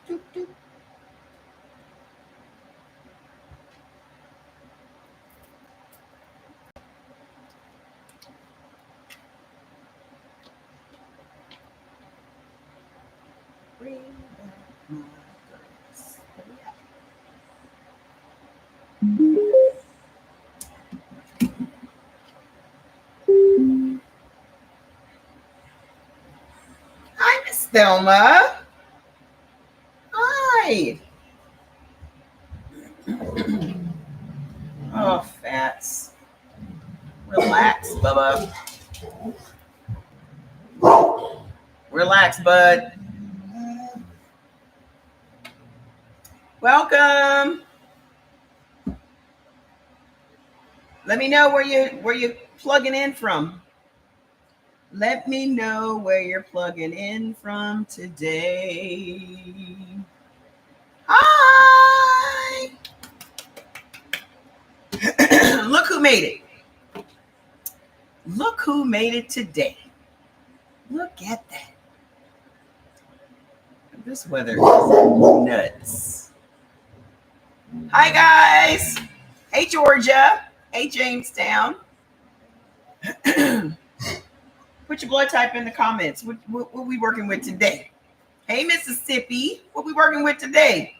Doop, doop. Bring back my girls. Where we at? Hi, Miss Thelma. Hi. Oh, fats. Relax, Bubba. Relax, bud. Welcome. Let me know where you plugging in from. Let me know where you're plugging in from today. Hi. Look who made it. Look who made it today. Look at that. This weather is nuts. Hi, guys. Hey, Georgia. Hey, Jamestown. Put your blood type in the comments. What we working with today? Hey, Mississippi. What we working with today?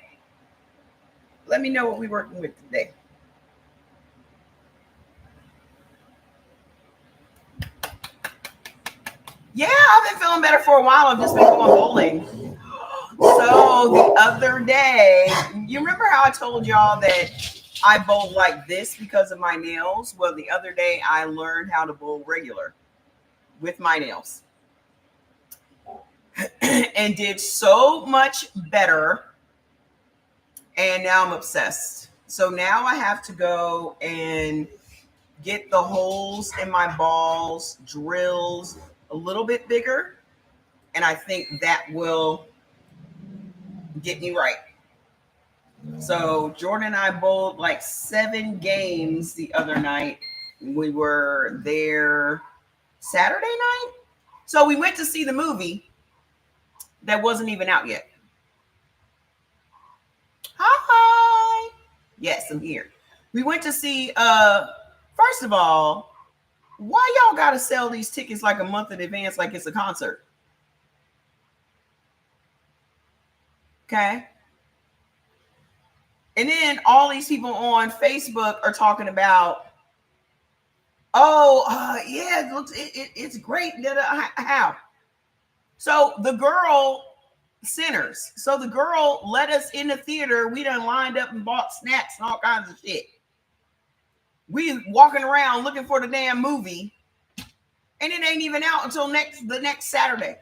Let me know what we working with today. Yeah, I've been feeling better for a while. I've just been going bowling. So the other day, you remember how I told y'all that I bowl like this because of my nails? Well, the other day I learned how to bowl regular with my nails and did so much better. And now I'm obsessed. So now I have to go and get the holes in my balls, drills a little bit bigger. And I think that will get me right. So Jordan and I bowled like 7 games the other night. We were there Saturday night. So we went to see the movie that wasn't even out yet. Hi. Yes, I'm here. We went to see first of all, why y'all gotta sell these tickets like a month in advance like it's a concert? Okay. And then all these people on Facebook are talking about, oh, yeah, it looks it's great. How? So the girl sinners. So the girl let us in the theater. We done lined up and bought snacks and all kinds of shit. We walking around looking for the damn movie, and it ain't even out until the next Saturday.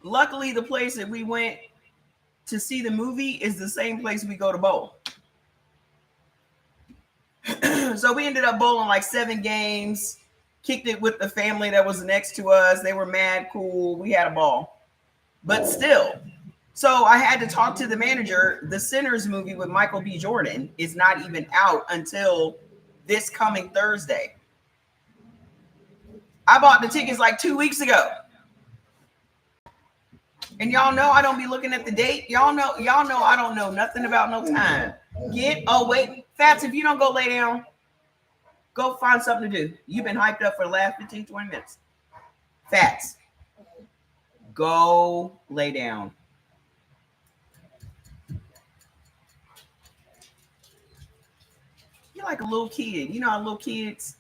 Luckily, the place that we went to see the movie is the same place we go to bowl. So we ended up bowling like 7 games, kicked it with the family that was next to us. They were mad cool. We had a ball. But still, so I had to talk to the manager. The Sinners movie with Michael B. Jordan is not even out until this coming Thursday. I bought the tickets like 2 weeks ago. And y'all know I don't be looking at the date. Y'all know I don't know nothing about no time. Wait, Fats, if you don't go lay down, go find something to do. You've been hyped up for the last 15, 20 minutes. Fats, go lay down. You're like a little kid. You know how little kids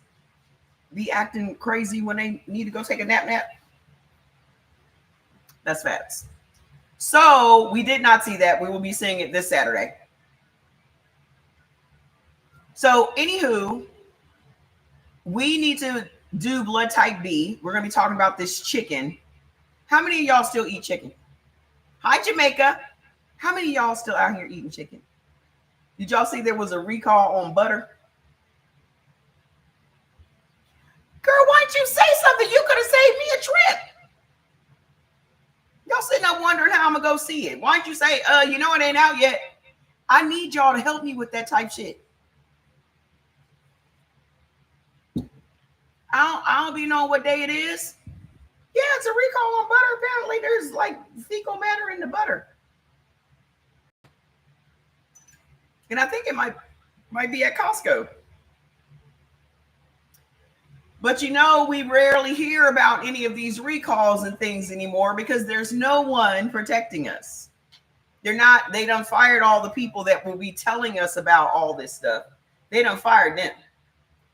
be acting crazy when they need to go take a nap? That's Fats. So we did not see that. We will be seeing it this Saturday. So, anywho, we need to do blood type B. We're going to be talking about this chicken. How many of y'all still eat chicken? Hi, Jamaica. How many of y'all still out here eating chicken? Did y'all see there was a recall on butter? Girl, why didn't you say something? You could have saved me a trip. Y'all sitting up wondering how I'm going to go see it. Why don't you say, it ain't out yet? I need y'all to help me with that type shit. I don't be knowing what day it is. Yeah, it's a recall on butter. Apparently, there's like fecal matter in the butter, and I think it might be at Costco. But we rarely hear about any of these recalls and things anymore because there's no one protecting us. They done fired all the people that will be telling us about all this stuff. They done fired them.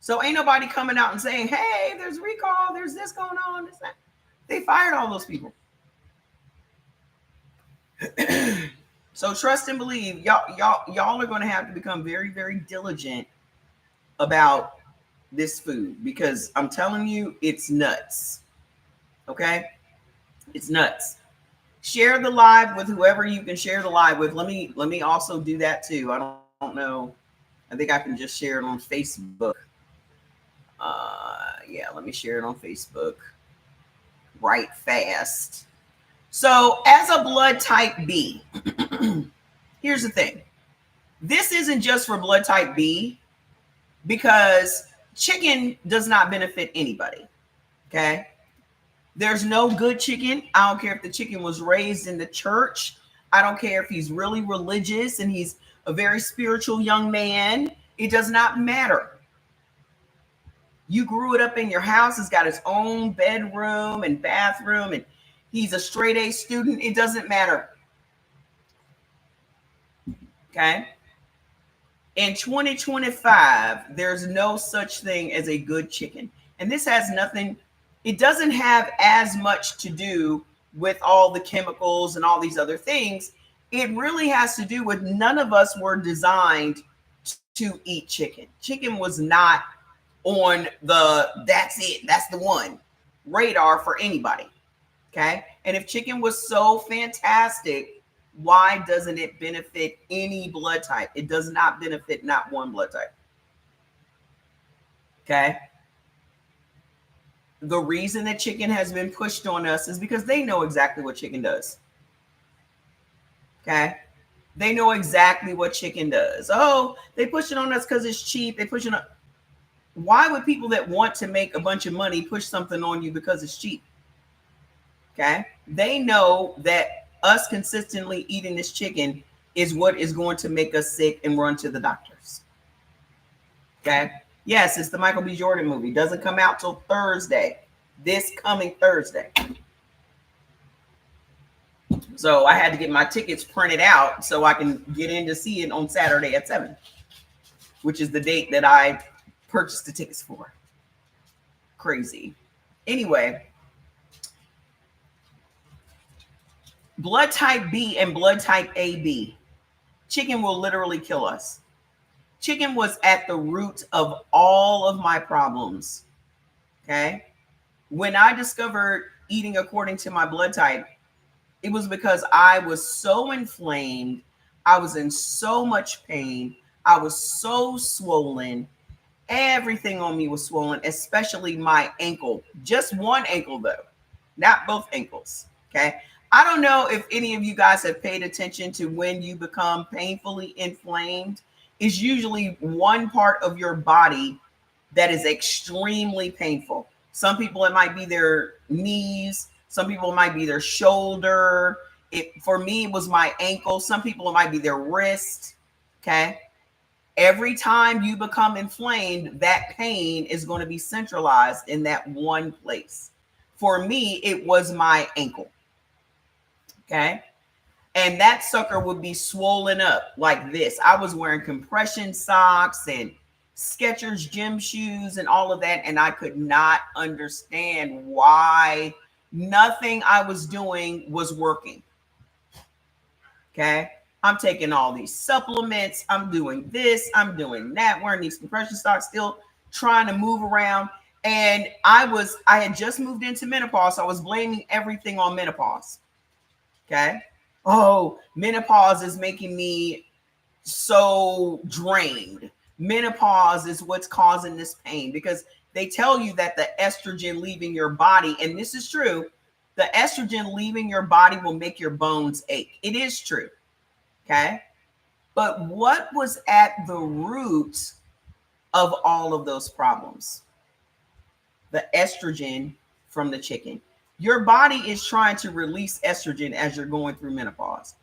So ain't nobody coming out and saying, hey, there's recall, there's this going on, this, that. They fired all those people. So trust and believe, y'all are going to have to become very, very diligent about this food because I'm telling you, it's nuts. Okay? It's nuts. Share the live with whoever you can share the live with. Let me also do that too. I don't know. I think I can just share it on Facebook. Yeah, let me share it on Facebook right fast. So as a blood type B, here's the thing. This isn't just for blood type B because chicken does not benefit anybody. Okay. There's no good chicken. I don't care if the chicken was raised in the church. I don't care if he's really religious and he's a very spiritual young man. It does not matter. You grew it up in your house. It's got its own bedroom and bathroom, and he's a straight A student. It doesn't matter. Okay. In 2025, there's no such thing as a good chicken. And this has nothing, it doesn't have as much to do with all the chemicals and all these other things. It really has to do with none of us were designed to eat chicken. Chicken was not on that's the one radar for anybody. Okay. And if chicken was so fantastic, why doesn't it benefit any blood type? It does not benefit not one blood type. Okay. The reason that chicken has been pushed on us is because they know exactly what chicken does. Okay. They know exactly what chicken does. Oh, they push it on us because it's cheap. They push it on. Why would people that want to make a bunch of money push something on you because it's cheap? Okay. They know that us consistently eating this chicken is what is going to make us sick and run to the doctors. Okay. Yes, it's the Michael B. Jordan movie. Doesn't come out till Thursday. This coming Thursday. So I had to get my tickets printed out so I can get in to see it on Saturday at 7, which is the date that I purchased the tickets for. Crazy. Anyway, blood type B and blood type AB. Chicken will literally kill us. Chicken was at the root of all of my problems. Okay. When I discovered eating according to my blood type, it was because I was so inflamed. I was in so much pain. I was so swollen. Everything on me was swollen, especially my ankle. Just one ankle, though, not both ankles. Okay. I don't know if any of you guys have paid attention to when you become painfully inflamed. It's usually one part of your body that is extremely painful. Some people, it might be their knees. Some people, it might be their shoulder. For me, it was my ankle. Some people, it might be their wrist. Okay. Every time you become inflamed, that pain is going to be centralized in that one place. For me, it was my ankle. Okay. And that sucker would be swollen up like this. I was wearing compression socks and Skechers gym shoes and all of that. And I could not understand why nothing I was doing was working. Okay. I'm taking all these supplements. I'm doing this. I'm doing that. Wearing these compression socks, still trying to move around. And I had just moved into menopause. So I was blaming everything on menopause. Okay. Oh, menopause is making me so drained. Menopause is what's causing this pain because they tell you that the estrogen leaving your body, and this is true, the estrogen leaving your body will make your bones ache. It is true. Okay. But what was at the root of all of those problems? The estrogen from the chicken. Your body is trying to release estrogen as you're going through menopause.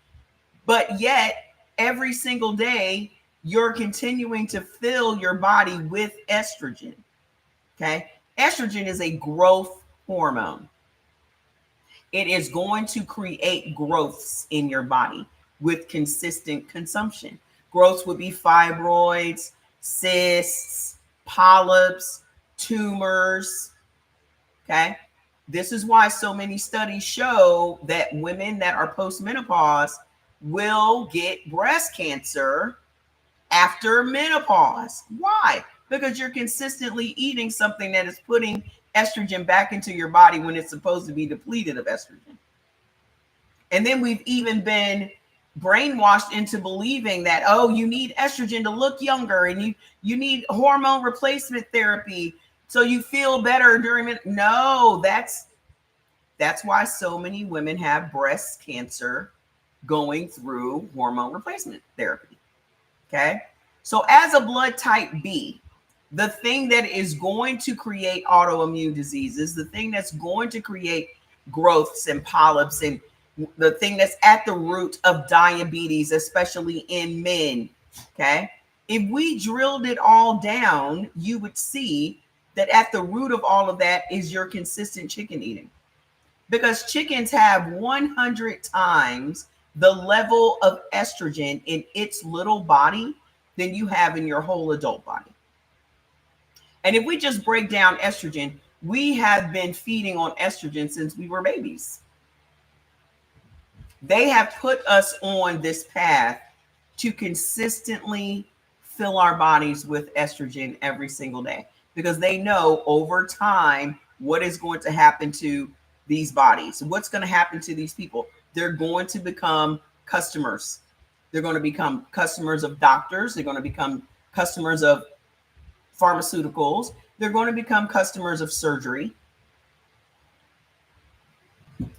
But yet, every single day, you're continuing to fill your body with estrogen. Okay. Estrogen is a growth hormone. It is going to create growths in your body with consistent consumption. Growths would be fibroids, cysts, polyps, tumors. Okay. This is why so many studies show that women that are postmenopause will get breast cancer after menopause. Why? Because you're consistently eating something that is putting estrogen back into your body when it's supposed to be depleted of estrogen. And then we've even been brainwashed into believing that, oh, you need estrogen to look younger, and you need hormone replacement therapy so you feel better during it. No, that's why so many women have breast cancer going through hormone replacement therapy. Okay. So as a blood type B, the thing that is going to create autoimmune diseases, the thing that's going to create growths and polyps, and the thing that's at the root of diabetes, especially in men. Okay. If we drilled it all down, you would see that at the root of all of that is your consistent chicken eating. Because chickens have 100 times the level of estrogen in its little body than you have in your whole adult body. And if we just break down estrogen, we have been feeding on estrogen since we were babies. They have put us on this path to consistently fill our bodies with estrogen every single day, because they know over time what is going to happen to these bodies. What's going to happen to these people? They're going to become customers. They're going to become customers of doctors. They're going to become customers of pharmaceuticals. They're going to become customers of surgery.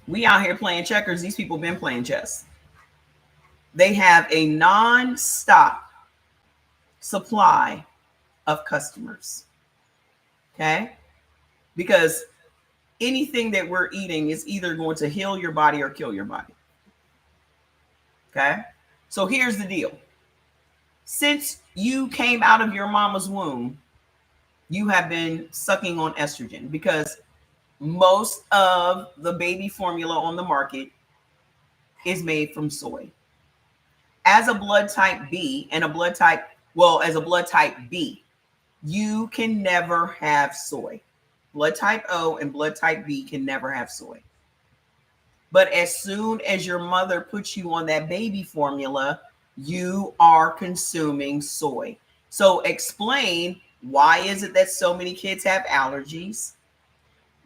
We out here playing checkers. These people been playing chess. They have a non-stop supply of customers. Okay? Because anything that we're eating is either going to heal your body or kill your body. Okay? So here's the deal. Since you came out of your mama's womb, you have been sucking on estrogen, because most of the baby formula on the market is made from soy. As a blood type B and as a blood type B, you can never have soy. Blood type O and blood type B can never have soy. But as soon as your mother puts you on that baby formula, you are consuming soy. So explain, why is it that so many kids have allergies?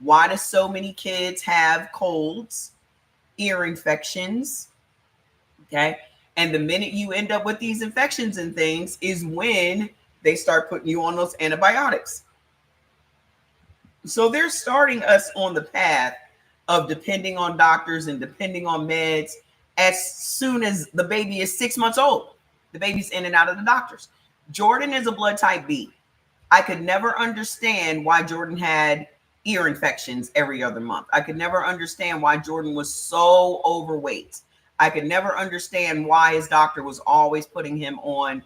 Why do so many kids have colds, ear infections? Okay. And the minute you end up with these infections and things is when they start putting you on those antibiotics. So they're starting us on the path of depending on doctors and depending on meds as soon as the baby is 6 months old. The baby's in and out of the doctors. Jordan is a blood type B. I could never understand why Jordan had ear infections every other month. I could never understand why Jordan was so overweight. I could never understand why his doctor was always putting him on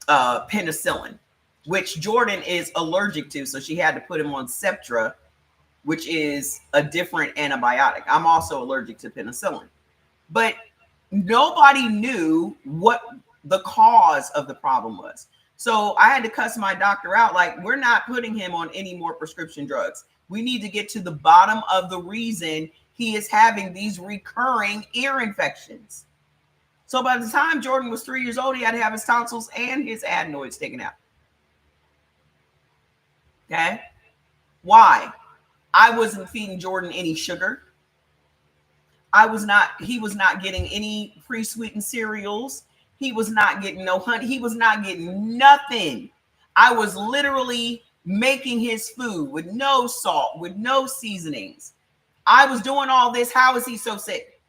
penicillin, which Jordan is allergic to. So she had to put him on Septra, which is a different antibiotic. I'm also allergic to penicillin. But nobody knew what the cause of the problem was. So I had to cuss my doctor out. Like, we're not putting him on any more prescription drugs. We need to get to the bottom of the reason he is having these recurring ear infections. So by the time Jordan was 3 years old, he had to have his tonsils and his adenoids taken out. Okay. Why? I wasn't feeding Jordan any sugar. He was not getting any pre-sweetened cereals. He was not getting no honey. He was not getting nothing. I was literally making his food with no salt, with no seasonings. I was doing all this. How is he so sick?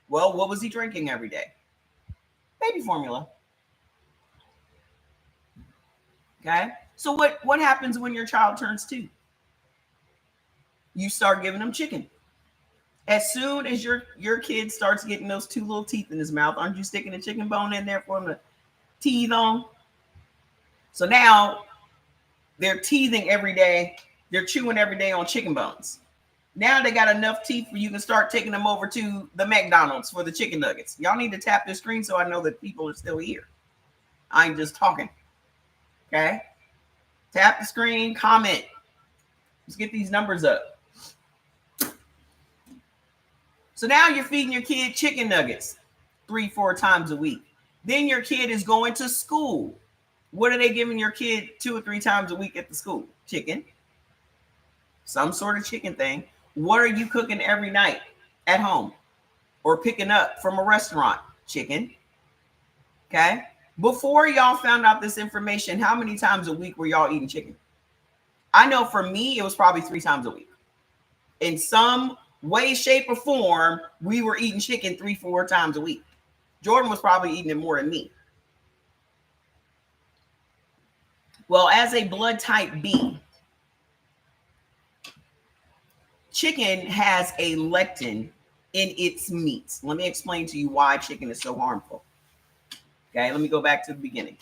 Well, what was he drinking every day? Baby formula. Okay. So what happens when your child turns 2? You start giving them chicken. As soon as your kid starts getting those two little teeth in his mouth, aren't you sticking a chicken bone in there for him to teeth on? So now they're teething every day. They're chewing every day on chicken bones. Now they got enough teeth for you can start taking them over to the McDonald's for the chicken nuggets. Y'all need to tap the screen so I know that people are still here. I ain't just talking. Okay? Tap the screen, comment. Let's get these numbers up. So now you're feeding your kid chicken nuggets 3-4 times a week. Then your kid is going to school. What are they giving your kid 2 or 3 times a week at the school? Chicken. Some sort of chicken thing. What are you cooking every night at home or picking up from a restaurant? Chicken. Okay. Before y'all found out this information, how many times a week were y'all eating chicken? I know for me, it was probably 3 times a week. In some way, shape, or form, we were eating chicken 3-4 times a week. Jordan was probably eating it more than me. Well, as a blood type B, chicken has a lectin in its meat. Let me explain to you why chicken is so harmful. Okay, let me go back to the beginning.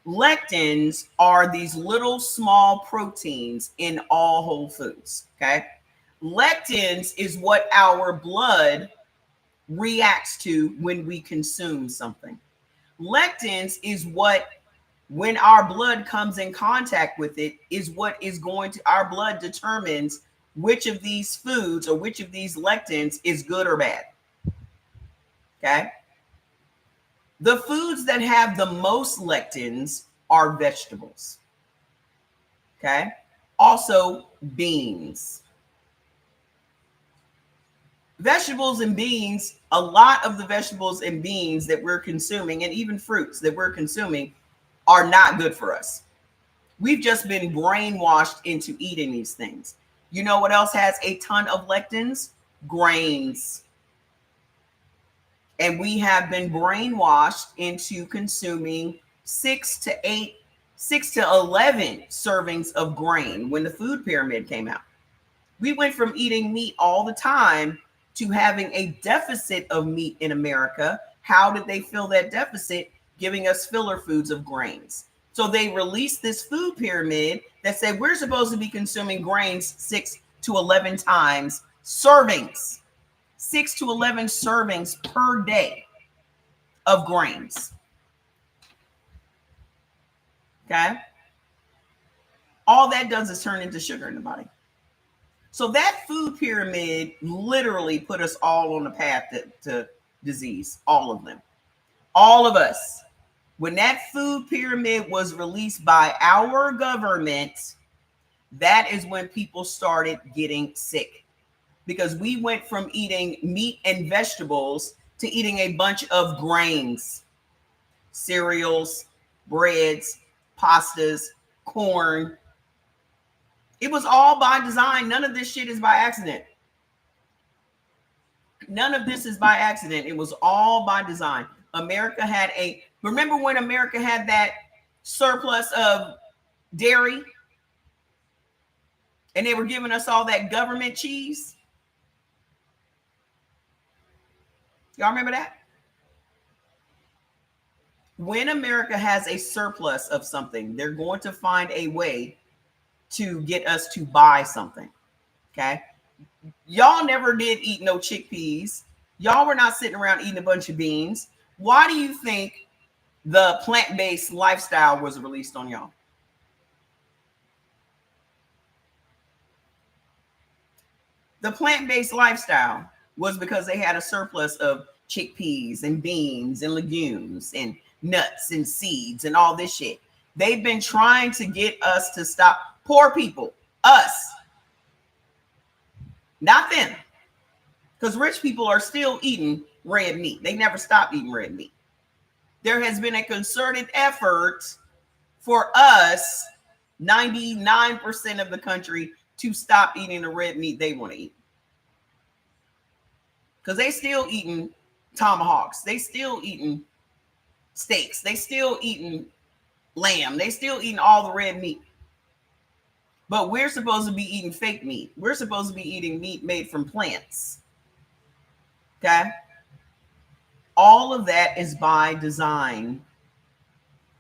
Lectins are these little small proteins in all whole foods. Okay, lectins is what our blood reacts to when we consume something. Lectins is what, when our blood comes in contact with it, is what is going to, our blood determines which of these foods or which of these lectins is good or bad. Okay. The foods that have the most lectins are vegetables. Okay. Also beans. Vegetables and beans, a lot of the vegetables and beans that we're consuming, and even fruits that we're consuming, are not good for us. We've just been brainwashed into eating these things. You know what else has a ton of lectins? Grains. And we have been brainwashed into consuming 6 to 11 servings of grain when the food pyramid came out. We went from eating meat all the time to having a deficit of meat in America. How did they fill that deficit? Giving us filler foods of grains. So they released this food pyramid that said we're supposed to be consuming grains 6 to 11 times servings, 6 to 11 servings per day of grains. Okay. All that does is turn into sugar in the body. So that food pyramid literally put us all on the path to disease, all of them, all of us. When that food pyramid was released by our government, that is when people started getting sick, because we went from eating meat and vegetables to eating a bunch of grains, cereals, breads, pastas, corn. It was all by design. None of this shit is by accident. None of this is by accident. It was all by design. America had remember when America had that surplus of dairy and they were giving us all that government cheese? Y'all remember that? When America has a surplus of something, they're going to find a way to get us to buy something. Okay. Y'all never did eat no chickpeas. Y'all were not sitting around eating a bunch of beans. Why do you think the plant-based lifestyle was released on y'all? The plant-based lifestyle was because they had a surplus of chickpeas and beans and legumes and nuts and seeds and all this shit. They've been trying to get us to stop. Poor people, us, not them, because rich people are still eating red meat. They never stopped eating red meat. There has been a concerted effort for us, 99% of the country, to stop eating the red meat they want to eat. Because they still eating tomahawks. They still eating steaks. They still eating lamb. They still eating all the red meat. But we're supposed to be eating fake meat. We're supposed to be eating meat made from plants. Okay. All of that is by design.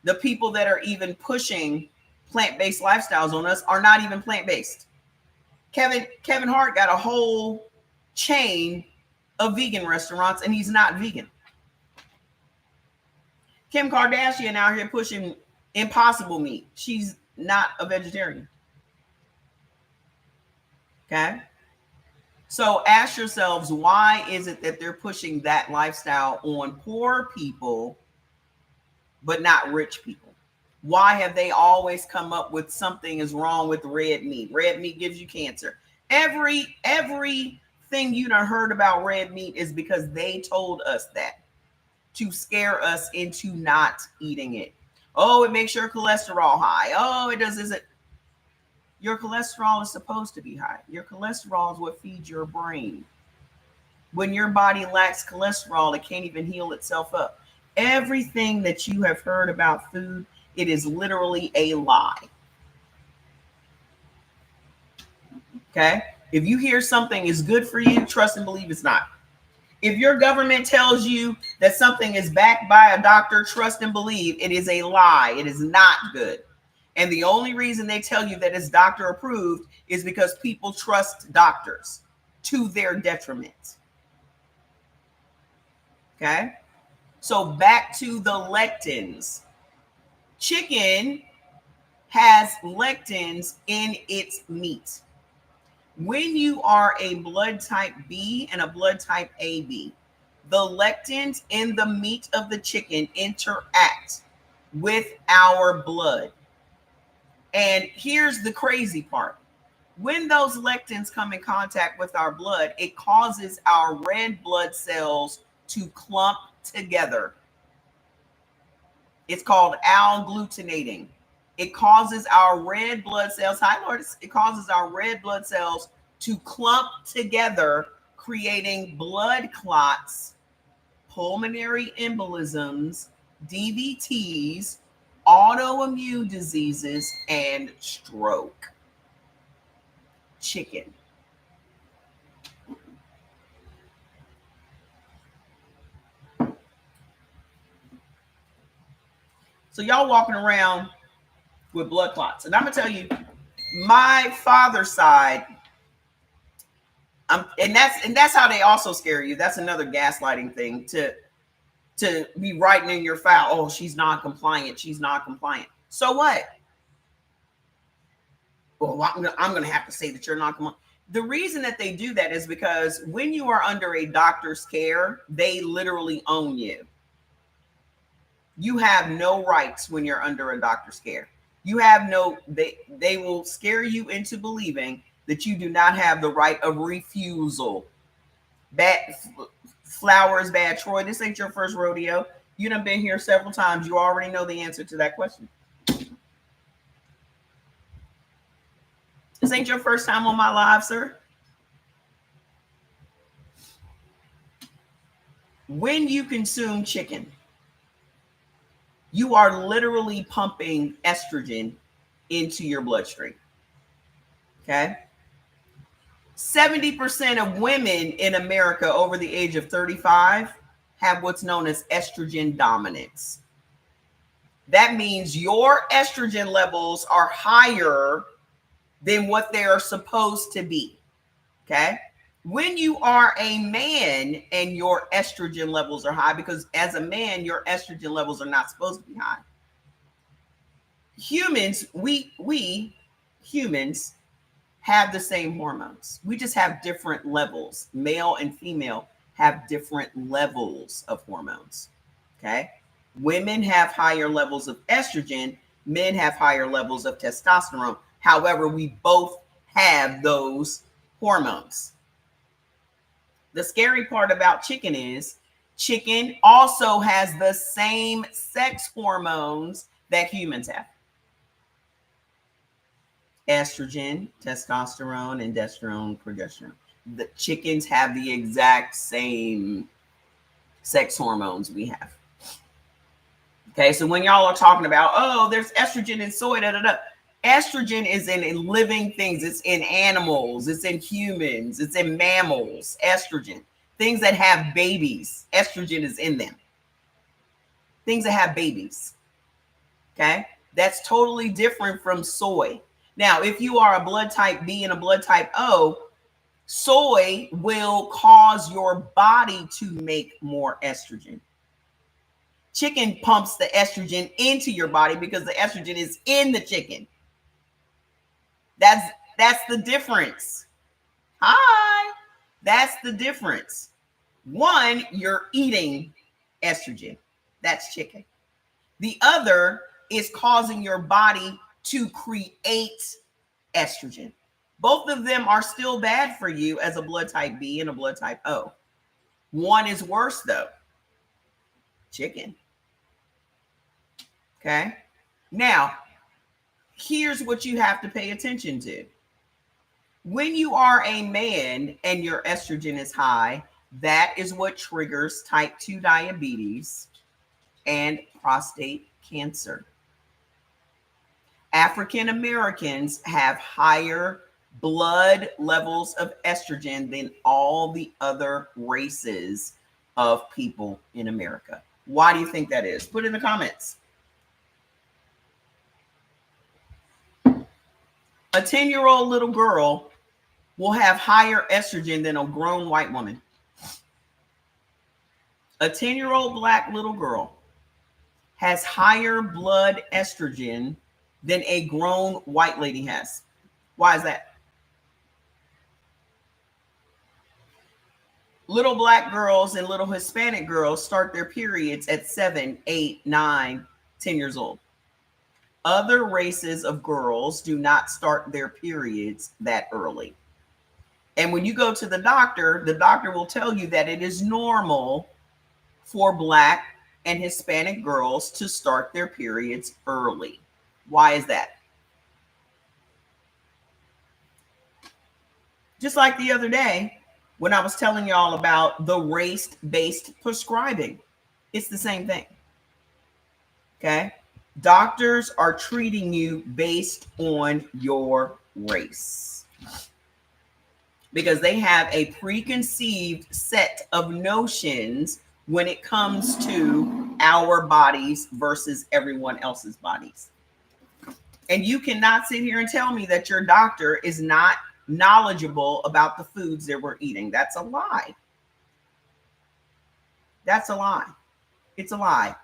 The people that are even pushing plant-based lifestyles on us are not even plant-based. Kevin Hart got a whole chain of vegan restaurants and he's not vegan. Kim Kardashian out here pushing impossible meat. She's not a vegetarian. Okay. So ask yourselves, why is it that they're pushing that lifestyle on poor people, but not rich people? Why have they always come up with something is wrong with red meat? Red meat gives you cancer. Everything you done heard about red meat is because they told us that to scare us into not eating it. Oh, it makes your cholesterol high. Oh, it does. Is it? Your cholesterol is supposed to be high. Your cholesterol is what feeds your brain. When your body lacks cholesterol, it can't even heal itself up. Everything that you have heard about food, it is literally a lie. Okay? If you hear something is good for you, trust and believe it's not. If your government tells you that something is backed by a doctor, trust and believe it is a lie. It is not good. And the only reason they tell you that it's doctor approved is because people trust doctors to their detriment. Okay? So back to the lectins. Chicken has lectins in its meat. When you are a blood type B and a blood type AB, the lectins in the meat of the chicken interact with our blood. And here's the crazy part. When those lectins come in contact with our blood, it causes our red blood cells to clump together. It's called L-glutenating. It causes our red blood cells, it causes our red blood cells to clump together, creating blood clots, pulmonary embolisms, DVTs, autoimmune diseases, and stroke. Chicken. So y'all walking around with blood clots. And I'm going to tell you, my father's side, and that's how they also scare you. That's another gaslighting thing, to be writing in your file, oh, she's non-compliant. She's not compliant. So what? Well, I'm going to have to say that you're not compliant. The reason that they do that is because when you are under a doctor's care, they literally own you. You have no rights when you're under a doctor's care. You have no, they will scare you into believing that you do not have the right of refusal. Bad flour is bad. Troy, this ain't your first rodeo. You done been here several times. You already know the answer to that question. This ain't your first time on my live, sir. When you consume chicken, you are literally pumping estrogen into your bloodstream. Okay. 70% of women in America over the age of 35 have what's known as estrogen dominance. That means your estrogen levels are higher than what they are supposed to be. Okay. When you are a man and your estrogen levels are high, because as a man, your estrogen levels are not supposed to be high. Humans, we humans have the same hormones. We just have different levels. Male and female have different levels of hormones. Okay. Women have higher levels of estrogen. Men have higher levels of testosterone. However, we both have those hormones. The scary part about chicken is chicken also has the same sex hormones that humans have. Estrogen, testosterone, androsterone, progesterone. The chickens have the exact same sex hormones we have. Okay, so when y'all are talking about, oh, there's estrogen in soy, estrogen is in living things. It's in animals. It's in humans. It's in mammals. Estrogen. Things that have babies, estrogen is in them. Things that have babies. Okay. That's totally different from soy. Now, if you are a blood type B and a blood type O, soy will cause your body to make more estrogen. Chicken pumps the estrogen into your body because the estrogen is in the chicken. That's the difference. Hi. That's the difference. One, you're eating estrogen. That's chicken. The other is causing your body to create estrogen. Both of them are still bad for you as a blood type B and a blood type O. One is worse though. Chicken. Okay. Now, here's what you have to pay attention to. When you are a man and your estrogen is high, that is what triggers type 2 diabetes and prostate cancer. African Americans have higher blood levels of estrogen than all the other races of people in America. Why do you think that is? Put in the comments. A 10-year-old little girl will have higher estrogen than a grown white woman. A 10-year-old black little girl has higher blood estrogen than a grown white lady has. Why is that? Little black girls and little Hispanic girls start their periods at 7, 8, 9, 10 years old. Other races of girls do not start their periods that early. And when you go to the doctor will tell you that it is normal for black and Hispanic girls to start their periods early. Why is that? Just like the other day when I was telling y'all about the race-based prescribing, it's the same thing. Okay? Doctors are treating you based on your race because they have a preconceived set of notions when it comes to our bodies versus everyone else's bodies. And you cannot sit here and tell me that your doctor is not knowledgeable about the foods that we're eating. That's a lie. That's a lie. It's a lie.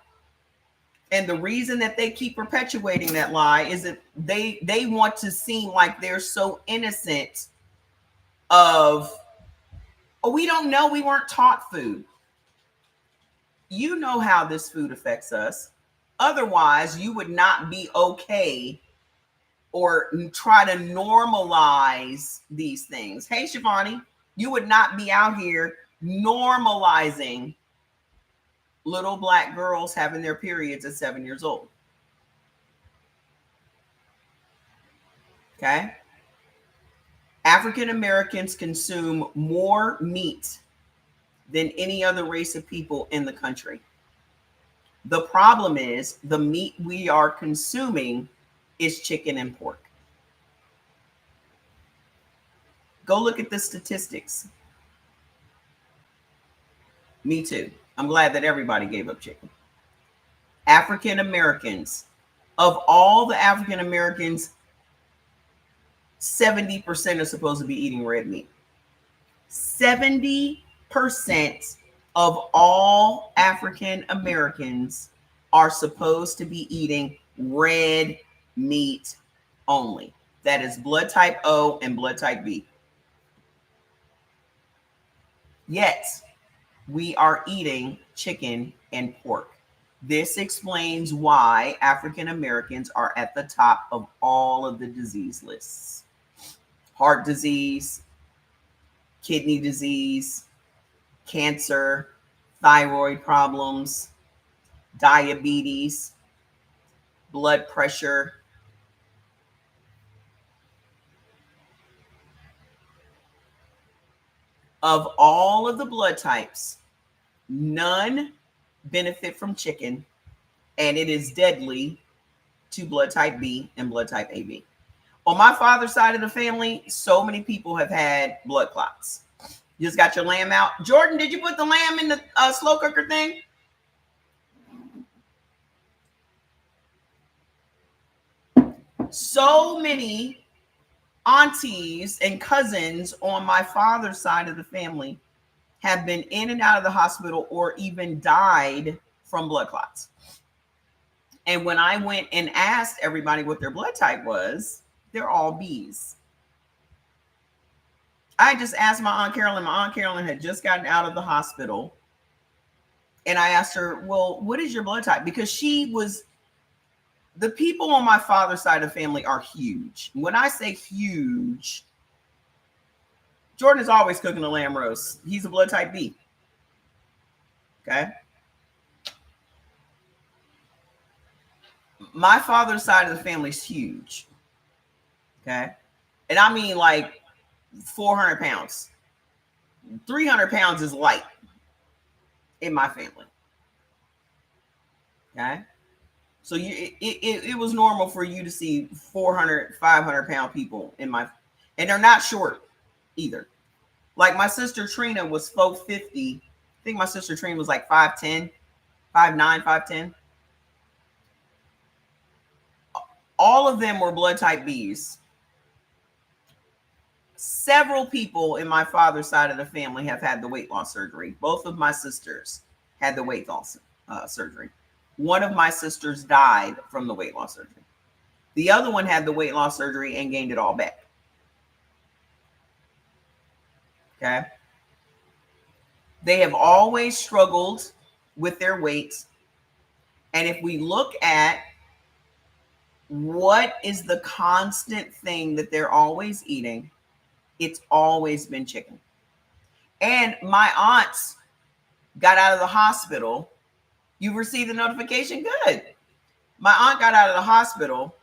And the reason that they keep perpetuating that lie is that they want to seem like they're so innocent of, oh, we don't know, we weren't taught food. You know how this food affects us. Otherwise, you would not be okay or try to normalize these things. Hey, Shivani, you would not be out here normalizing little black girls having their periods at 7 years old. Okay. African Americans consume more meat than any other race of people in the country. The problem is the meat we are consuming is chicken and pork. Go look at the statistics. Me too. I'm glad that everybody gave up chicken. African Americans, of all the African Americans, 70% are supposed to be eating red meat. 70% of all African Americans are supposed to be eating red meat only. That is blood type O and blood type B. Yet, we are eating chicken and pork. This explains why African Americans are at the top of all of the disease lists. Heart disease, kidney disease, cancer, thyroid problems, diabetes, blood pressure. Of all of the blood types, none benefit from chicken, and it is deadly to blood type B and blood type AB. On my father's side of the family, so many people have had blood clots. You just got your lamb out. Jordan, did you put the lamb in the slow cooker thing? So many aunties and cousins on my father's side of the family have been in and out of the hospital or even died from blood clots. And when I went and asked everybody what their blood type was, they're all B's. I just asked my Aunt Carolyn. My Aunt Carolyn had just gotten out of the hospital. And I asked her, well, what is your blood type? Because the people on my father's side of the family are huge. When I say huge, Jordan is always cooking a lamb roast. He's a blood type B. Okay. My father's side of the family is huge. Okay. And I mean like 400 pounds. 300 pounds is light in my family. Okay. So it was normal for you to see 400, 500 pound people and they're not short either. Like my sister Trina was 450. I think my sister Trina was like 5'10", 5'9", 5'10". All of them were blood type Bs. Several people in my father's side of the family have had the weight loss surgery. Both of my sisters had the weight loss surgery. One of my sisters died from the weight loss surgery. The other one had the weight loss surgery and gained it all back. Okay. They have always struggled with their weight. And if we look at what is the constant thing that they're always eating, it's always been chicken. And my aunts got out of the hospital. You received the notification? Good. My aunt got out of the hospital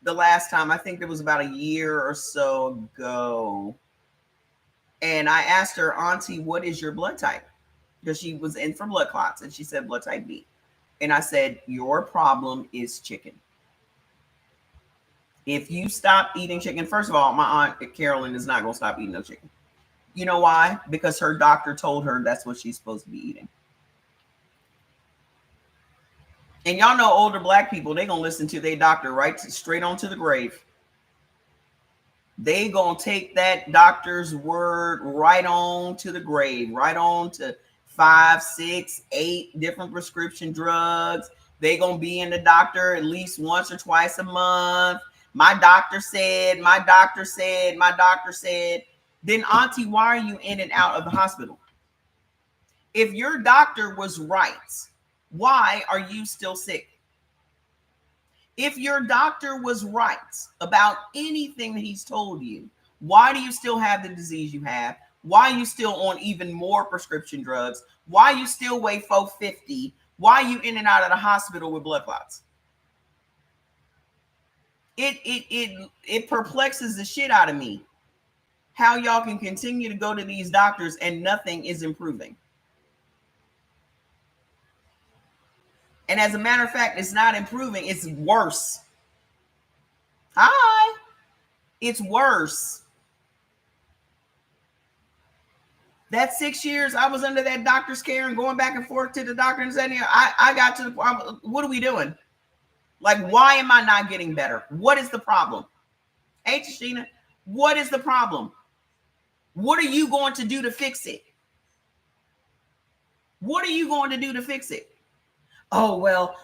the last time. I think it was about a year or so ago. And I asked her, Auntie, what is your blood type? Because she was in for blood clots. And she said blood type B. And I said, your problem is chicken. If you stop eating chicken, first of all, my Aunt Carolyn is not going to stop eating no chicken. You know why? Because her doctor told her that's what she's supposed to be eating. And y'all know older black people, they going to listen to their doctor straight on to the grave. They going to take that doctor's word right on to the grave, right on to 5, 6, 8 different prescription drugs. They going to be in the doctor at least once or twice a month. My doctor said, my doctor said, my doctor said. Then, Auntie, why are you in and out of the hospital? If your doctor was right, why are you still sick? If your doctor was right about anything that he's told you, why do you still have the disease you have? Why are you still on even more prescription drugs? Why you still weigh 450? Why are you in and out of the hospital with blood clots? It perplexes the shit out of me how y'all can continue to go to these doctors and nothing is improving. And as a matter of fact, it's not improving. It's worse. Hi. It's worse. That 6 years I was under that doctor's care and going back and forth to the doctor and saying, I got to the point. What are we doing? Like, why am I not getting better? What is the problem? Hey, Tashina, what is the problem? What are you going to do to fix it? What are you going to do to fix it? Oh, well,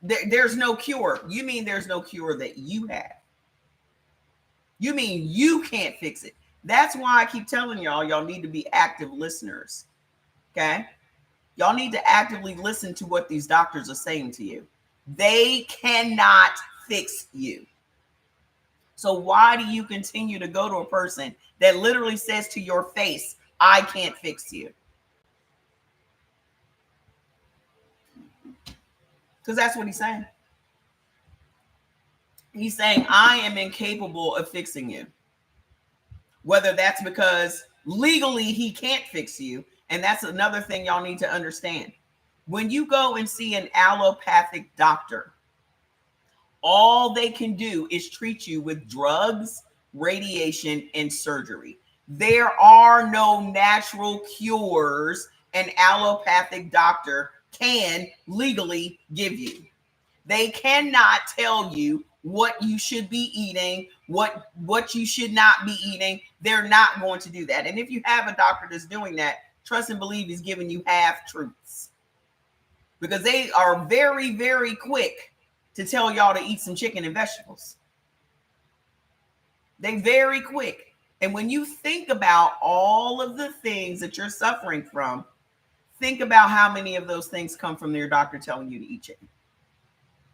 there's no cure. You mean there's no cure that you have? You mean you can't fix it? That's why I keep telling y'all need to be active listeners. Okay? Y'all need to actively listen to what these doctors are saying to you. They cannot fix you. So why do you continue to go to a person that literally says to your face, I can't fix you? Because that's what he's saying. He's saying, I am incapable of fixing you. Whether that's because legally he can't fix you. And that's another thing y'all need to understand. When you go and see an allopathic doctor, all they can do is treat you with drugs, radiation, and surgery. There are no natural cures an allopathic doctor can legally give you. They cannot tell you what you should be eating, what you should not be eating. They're not going to do that. And if you have a doctor that's doing that, trust and believe he's giving you half truths, because they are very, very quick to tell y'all to eat some chicken and vegetables. They very quick. And when you think about all of the things that you're suffering from, think about how many of those things come from your doctor telling you to eat chicken.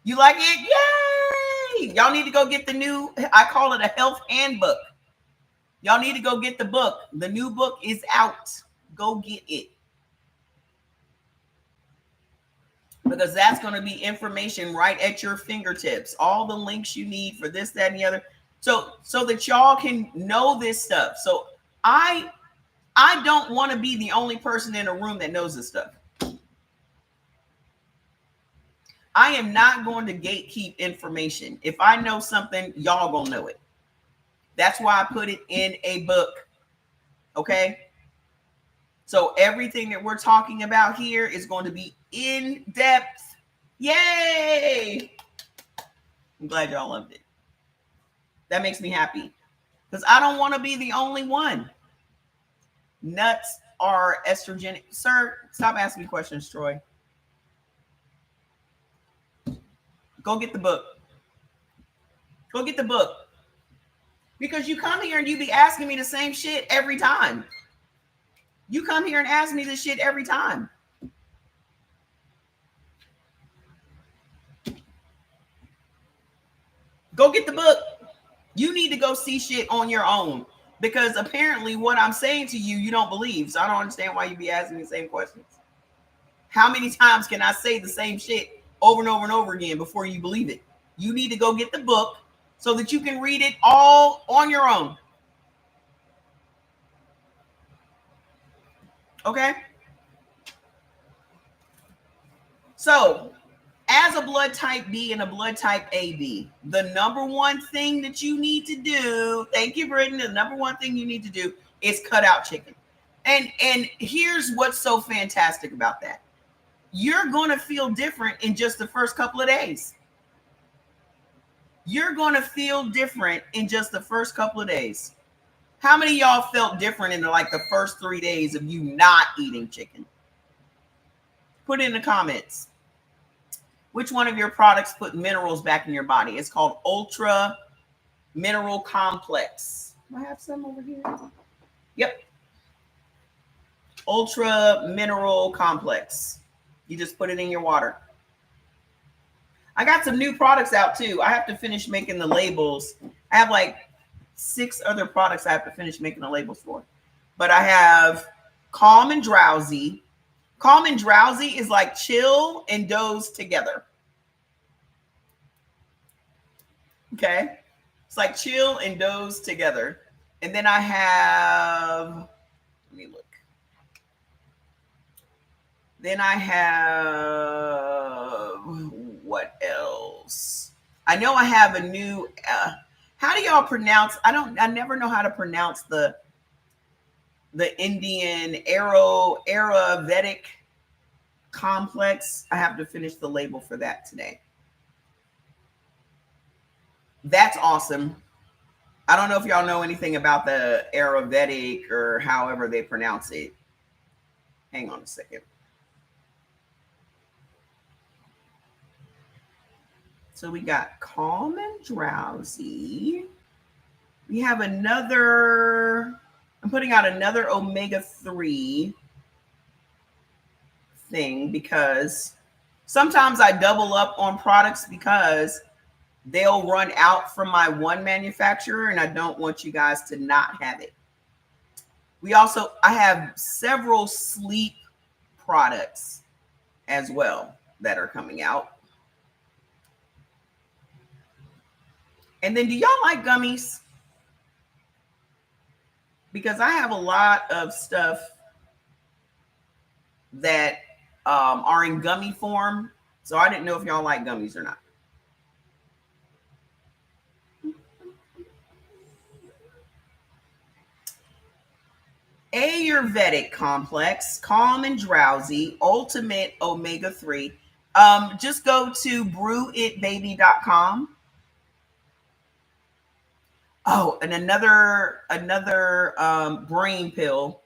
You like it? Yay! Y'all need to go get the new, I call it a health handbook. Y'all need to go get the book. The new book is out. Go get it. Because that's going to be information right at your fingertips. All the links you need for this, that, and the other. So that y'all can know this stuff. So I don't want to be the only person in a room that knows this stuff. I am not going to gatekeep information. If I know something, y'all gonna know it. That's why I put it in a book. Okay? So everything that we're talking about here is going to be in depth. Yay! I'm glad y'all loved it. That makes me happy, because I don't want to be the only one. Nuts are estrogenic. Sir, stop asking me questions, Troy. Go get the book. Go get the book. Because you come here and you be asking me the same shit every time. You come here and ask me this shit every time. Go get the book. You need to go see shit on your own, because apparently what I'm saying to you, you don't believe. So I don't understand why you be asking me the same questions. How many times can I say the same shit over and over and over again before you believe it? You need to go get the book so that you can read it all on your own. Okay? So, as a blood type B and a blood type AB, the number one thing that you need to do, thank you, Brittany, the number one thing you need to do is cut out chicken. And here's what's so fantastic about that. You're going to feel different in just the first couple of days. You're going to feel different in just the first couple of days. How many of y'all felt different in like the first 3 days of you not eating chicken? Put it in the comments. Which one of your products put minerals back in your body? It's called Ultra Mineral Complex. Do I have some over here? Yep. Ultra Mineral Complex. You just put it in your water. I got some new products out too. I have to finish making the labels. I have like 6 other products I have to finish making the labels for. But I have Calm and Drowsy. Calm and Drowsy is like chill and doze together. Okay? It's like chill and doze together. And then I have, let me look. Then I have, what else? I know I have a new, how do y'all pronounce, I never know how to pronounce the Indian Ayurvedic complex. I have to finish the label for that today. That's awesome. I don't know if y'all know anything about the Ayurvedic or however they pronounce it. Hang on a second. So we got Calm and Drowsy. We have another, I'm putting out another omega-3 thing because sometimes I double up on products because they'll run out from my one manufacturer and I don't want you guys to not have it. I have several sleep products as well that are coming out. And then do y'all like gummies? Because I have a lot of stuff that are in gummy form. So I didn't know if y'all like gummies or not. Ayurvedic complex, calm and drowsy, ultimate omega-3. Just go to brewitbaby.com. Oh, and another brain pill.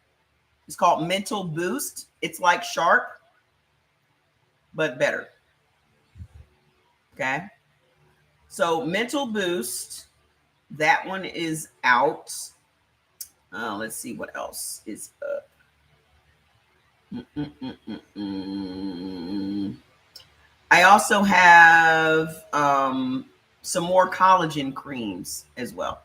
It's called Mental Boost. It's like Sharp, but better. Okay. So Mental Boost, that one is out. Let's see what else is up. I also have some more collagen creams as well.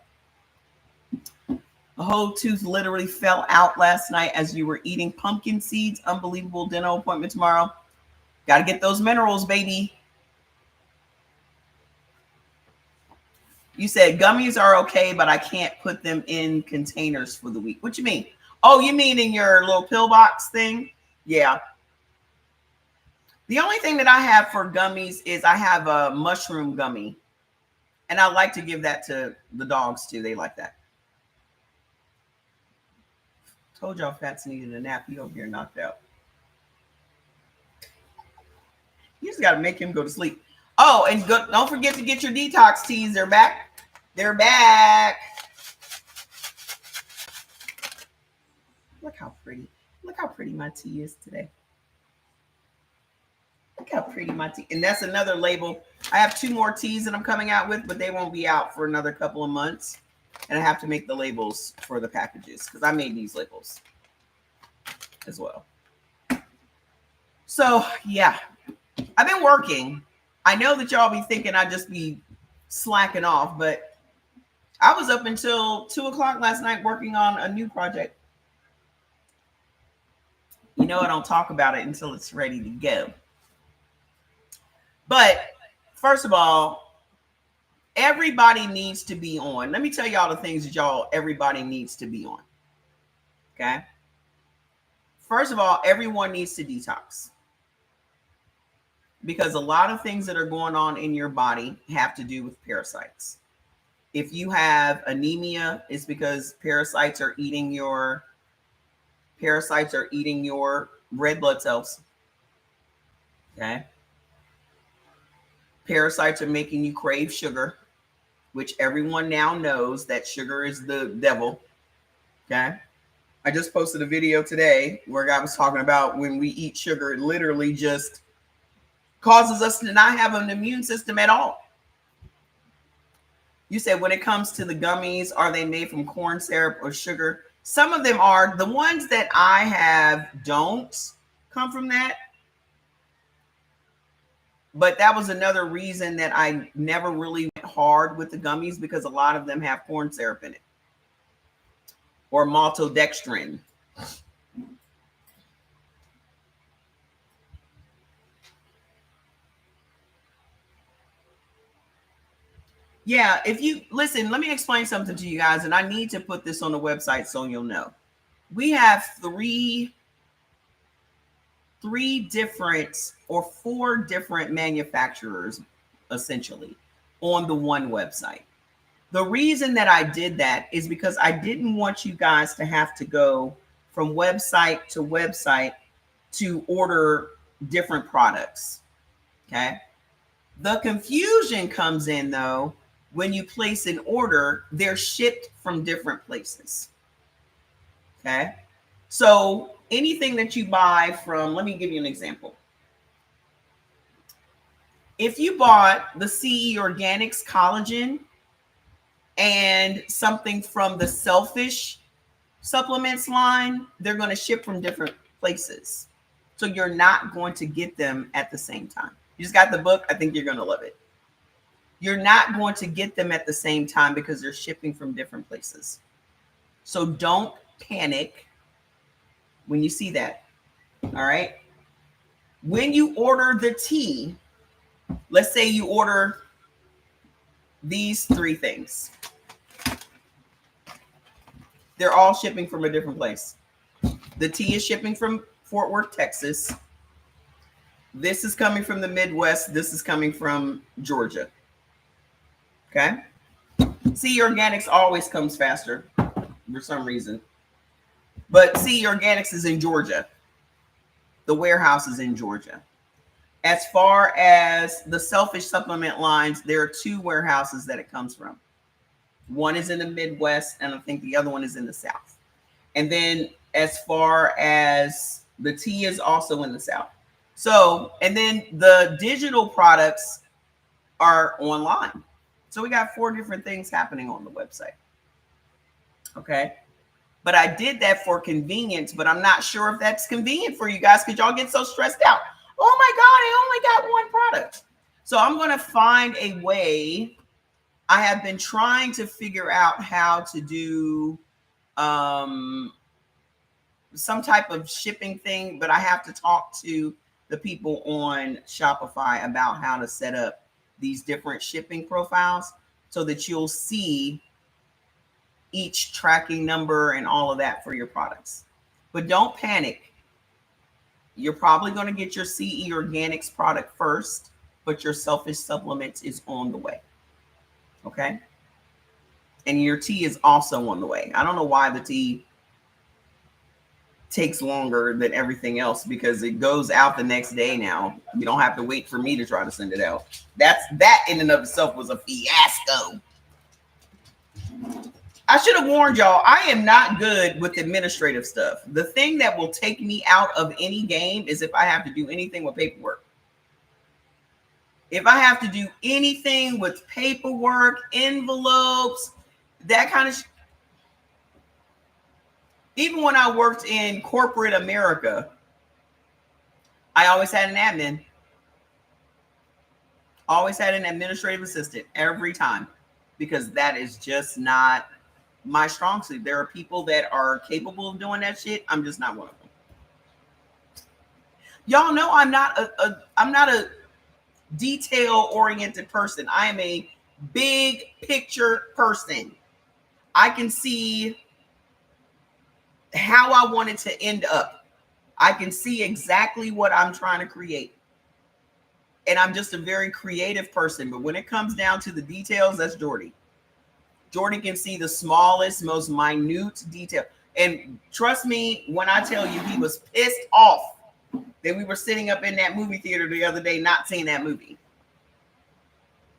A whole tooth literally fell out last night as you were eating pumpkin seeds. Unbelievable. Dental appointment tomorrow. Got to get those minerals, baby. You said gummies are okay, but I can't put them in containers for the week. What you mean? Oh, you mean in your little pill box thing? Yeah. The only thing that I have for gummies is I have a mushroom gummy. And I like to give that to the dogs too. They like that. Told y'all Fats needed a nap. He over here knocked out. You just got to make him go to sleep. Oh, and don't forget to get your detox teas. They're back. They're back. Look how pretty. Look how pretty my tea is today. Look how pretty my tea. And that's another label. I have 2 more teas that I'm coming out with, but they won't be out for another couple of months. And I have to make the labels for the packages because I made these labels as well. So, yeah. I've been working. I know that y'all be thinking I just be slacking off, but I was up until 2 o'clock last night working on a new project. You know, I don't talk about it until it's ready to go. But first of all, everybody needs to be on. Let me tell y'all the things that everybody needs to be on. Okay. First of all, everyone needs to detox. Because a lot of things that are going on in your body have to do with parasites. If you have anemia, it's because parasites are eating your red blood cells. Okay. Parasites are making you crave sugar, which everyone now knows that sugar is the devil. Okay. I just posted a video today where a guy was talking about when we eat sugar, it literally just causes us to not have an immune system at all. You said when it comes to the gummies, are they made from corn syrup or sugar? Some of them are. The ones that I have don't come from that. But that was another reason that I never really went hard with the gummies because a lot of them have corn syrup in it or maltodextrin. Yeah, if you listen, let me explain something to you guys, and I need to put this on the website so you'll know. We have three different or 4 different manufacturers essentially on the one website. The reason that I did that is because I didn't want you guys to have to go from website to website to order different products. Okay. The confusion comes in though when you place an order, they're shipped from different places. Okay. So anything that you buy from, let me give you an example. If you bought the CE Organics collagen and something from the Selfish supplements line, they're going to ship from different places. So you're not going to get them at the same time. You just got the book. I think you're going to love it. You're not going to get them at the same time because they're shipping from different places. So don't panic when you see that. All right. When you order the tea, let's say you order these 3 things. They're all shipping from a different place. The tea is shipping from Fort Worth, Texas. This is coming from the Midwest. This is coming from Georgia. Okay. CE Organics always comes faster for some reason. But C Organics is in Georgia. The warehouse is in Georgia. As far as the Selfish supplement lines, there are 2 warehouses that it comes from. One is in the Midwest, and I think the other one is in the South. And then as far as the tea is also in the South. So, and then the digital products are online. So we got 4 different things happening on the website. Okay. But I did that for convenience, but I'm not sure if that's convenient for you guys because y'all get so stressed out. Oh my God, I only got one product. So I'm going to find a way. I have been trying to figure out how to do some type of shipping thing, but I have to talk to the people on Shopify about how to set up these different shipping profiles so that you'll see each tracking number and all of that for your products. But don't panic. You're probably going to get your CE Organics product first, but your Selfish supplements is on the way. Okay. And your tea is also on the way. I don't know why the tea takes longer than everything else because it goes out the next day now. You don't have to wait for me to try to send it out. That in and of itself was a fiasco. I should have warned y'all, I am not good with administrative stuff. The thing that will take me out of any game is if I have to do anything with paperwork. If I have to do anything with paperwork, envelopes, that kind of shit. Even when I worked in corporate America, I always had an admin. Always had an administrative assistant every time because that is just not my strong suit. There are people that are capable of doing that shit. I'm just not one of them. Y'all know I'm not a detail-oriented person. I am a big picture person. I can see how I want it to end up. I can see exactly what I'm trying to create. And I'm just a very creative person. But when it comes down to the details, that's Jordy. Jordy can see the smallest, most minute detail. And trust me when I tell you, he was pissed off that we were sitting up in that movie theater the other day not seeing that movie.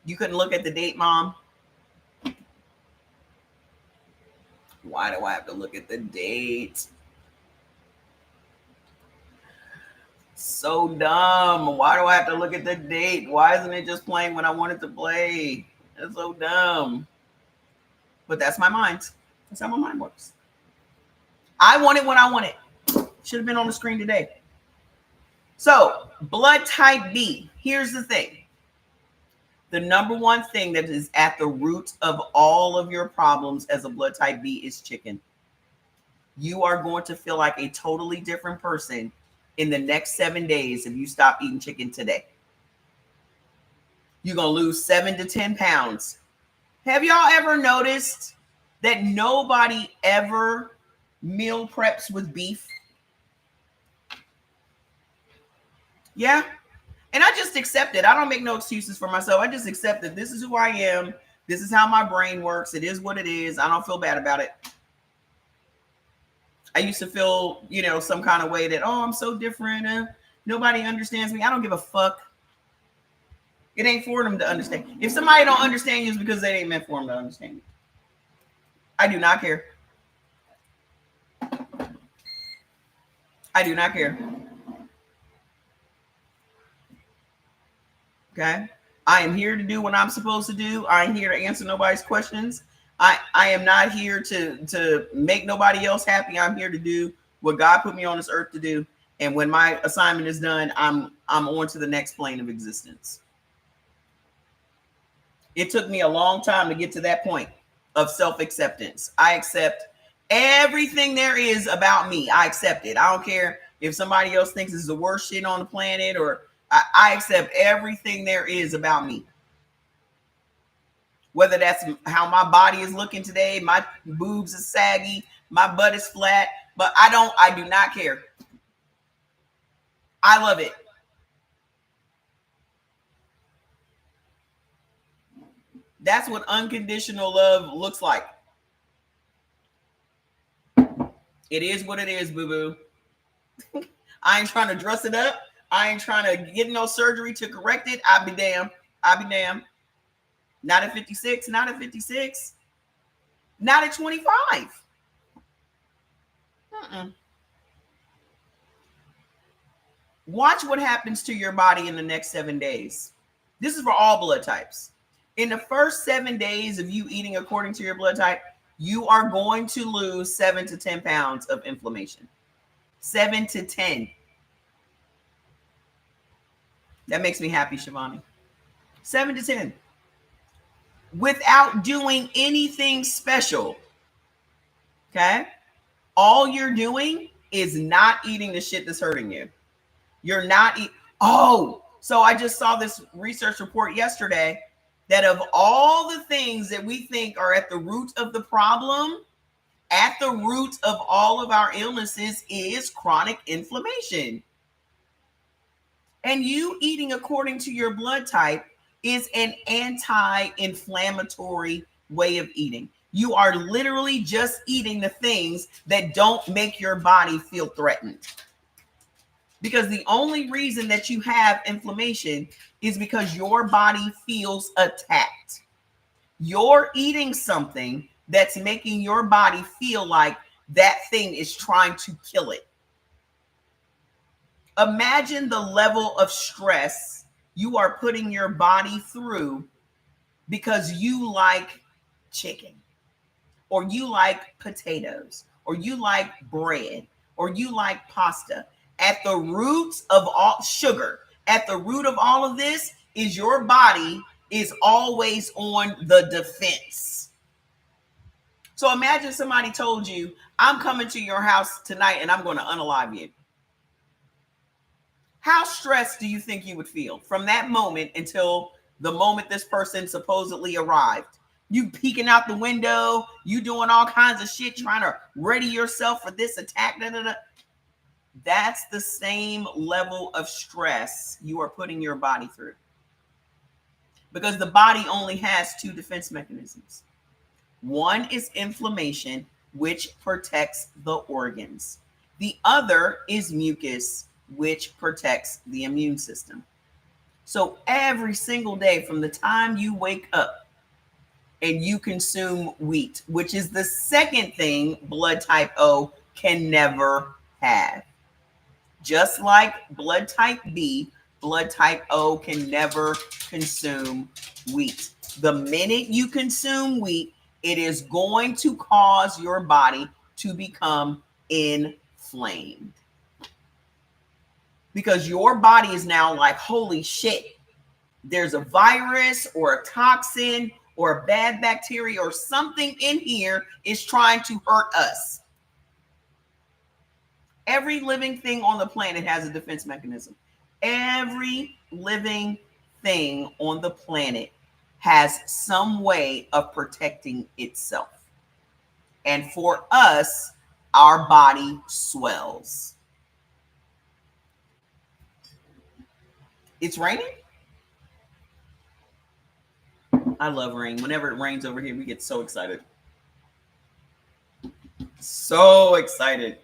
You couldn't look at the date, Mom? Why do I have to look at the date? So dumb. Why do I have to look at the date? Why isn't it just playing when I want it to play? That's so dumb. But that's my mind. That's how my mind works. I want it when I want it. Should have been on the screen today. So, blood type B. Here's the thing. The number one thing that is at the root of all of your problems as a blood type B is chicken. You are going to feel like a totally different person in the next 7 days if you stop eating chicken today. You're going to lose 7 to 10 pounds. Have y'all ever noticed that nobody ever meal preps with beef? Yeah. And I just accept it. I don't make no excuses for myself. I just accept that this is who I am. This is how my brain works. It is what it is. I don't feel bad about it. I used to feel, some kind of way that, oh, I'm so different. Nobody understands me. I don't give a fuck. It ain't for them to understand. If somebody don't understand you, it's because they ain't meant for them to understand you. I do not care. I do not care. Okay. I am here to do what I'm supposed to do. I ain't here to answer nobody's questions. I am not here to make nobody else happy. I'm here to do what God put me on this earth to do. And when my assignment is done, I'm on to the next plane of existence. It took me a long time to get to that point of self-acceptance. I accept everything there is about me. I accept it. I don't care if somebody else thinks it's the worst shit on the planet or I accept everything there is about me. Whether that's how my body is looking today, my boobs is saggy, my butt is flat, but I do not care. I love it. That's what unconditional love looks like. It is what it is, boo-boo. I ain't trying to dress it up. I ain't trying to get no surgery to correct it. I'll be damned. I'll be damned. Not at 56. Not at 56. Not at 25. Mm-mm. Watch what happens to your body in the next 7 days. This is for all blood types. In the first 7 days of you eating according to your blood type, you are going to lose 7 to 10 pounds of inflammation. 7 to 10. That makes me happy, Shivani. 7 to 10. Without doing anything special. Okay? All you're doing is not eating the shit that's hurting you. You're not so I just saw this research report yesterday that of all the things that we think are at the root of the problem, at the root of all of our illnesses is chronic inflammation. And you eating according to your blood type is an anti-inflammatory way of eating. You are literally just eating the things that don't make your body feel threatened. Because the only reason that you have inflammation is because your body feels attacked. You're eating something that's making your body feel like that thing is trying to kill it. Imagine the level of stress you are putting your body through because you like chicken, or you like potatoes, or you like bread, or you like pasta. At the root of all sugar, at the root of all of this is your body is always on the defense. So imagine somebody told you, I'm coming to your house tonight and I'm going to unalive you. How stressed do you think you would feel from that moment until the moment this person supposedly arrived? You peeking out the window, you doing all kinds of shit, trying to ready yourself for this attack. That's the same level of stress you are putting your body through. Because the body only has two defense mechanisms. One is inflammation, which protects the organs. The other is mucus, which protects the immune system. So every single day from the time you wake up and you consume wheat, which is the second thing blood type O can never have. Just like blood type B, blood type O can never consume wheat. The minute you consume wheat, it is going to cause your body to become inflamed. Because your body is now like, holy shit, there's a virus or a toxin or a bad bacteria or something in here is trying to hurt us. Every living thing on the planet has a defense mechanism. Every living thing on the planet has some way of protecting itself. And for us, our body swells. It's raining? I love rain. Whenever it rains over here, we get so excited. So excited.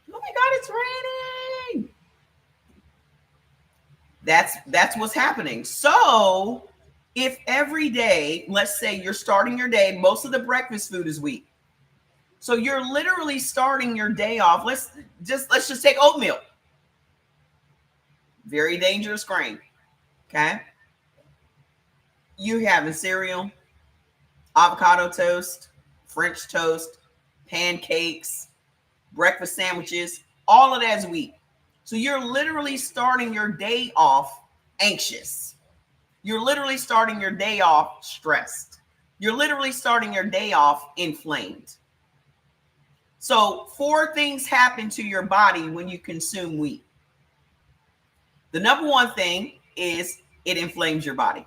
Oh my God, it's raining. That's what's happening. So if every day, let's say you're starting your day, most of the breakfast food is wheat. So you're literally starting your day off. Let's just take oatmeal. Very dangerous grain. Okay. You having cereal, avocado toast, French toast, pancakes, breakfast sandwiches, all of that's wheat. So you're literally starting your day off anxious. You're literally starting your day off stressed. You're literally starting your day off inflamed. So 4 things happen to your body when you consume wheat. The number one thing is it inflames your body.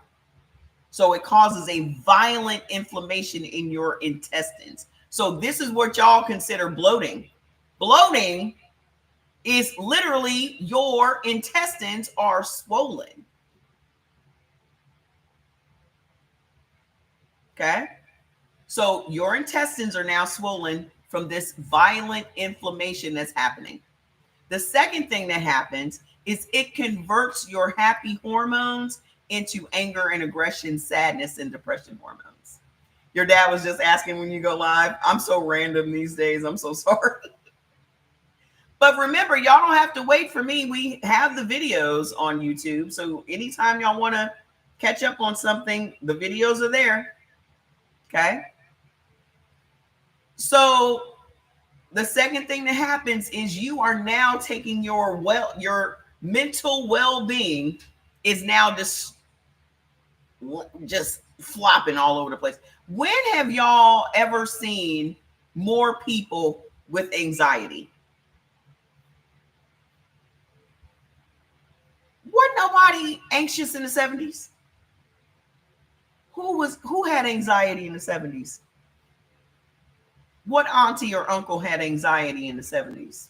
So it causes a violent inflammation in your intestines. So this is what y'all consider bloating. Bloating is literally your intestines are swollen. Okay. So your intestines are now swollen from this violent inflammation that's happening. The second thing that happens is it converts your happy hormones into anger and aggression, sadness, and depression hormones. Your dad was just asking when you go live. I'm so random these days. I'm so sorry. But remember, y'all don't have to wait for me. We have the videos on YouTube. So anytime y'all want to catch up on something, the videos are there. Okay. So the second thing that happens is you are now taking your mental well-being is now just flopping all over the place. When have y'all ever seen more people with anxiety? Wasn't nobody anxious in the 70s? Who had anxiety in the 70s? What auntie or uncle had anxiety in the 70s?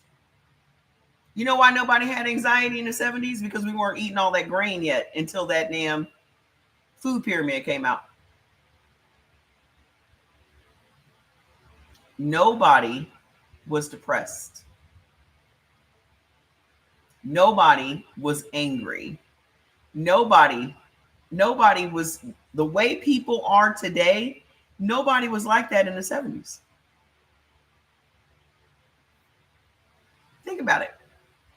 You know why nobody had anxiety in the 70s? Because we weren't eating all that grain yet until that damn food pyramid came out. Nobody was depressed. Nobody was angry. Nobody was the way people are today. Nobody was like that in the 70s. Think about it.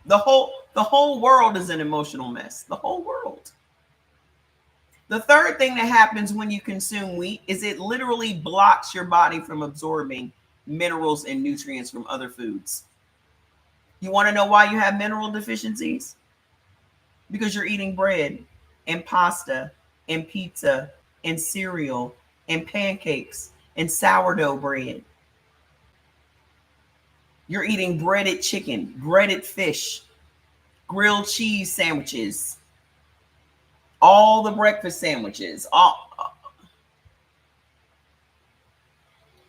The whole world is an emotional mess. The whole world. The third thing that happens when you consume wheat is it literally blocks your body from absorbing minerals and nutrients from other foods. You want to know why you have mineral deficiencies? Because you're eating bread and pasta and pizza and cereal and pancakes and sourdough bread. You're eating breaded chicken, breaded fish, grilled cheese sandwiches, all the breakfast sandwiches,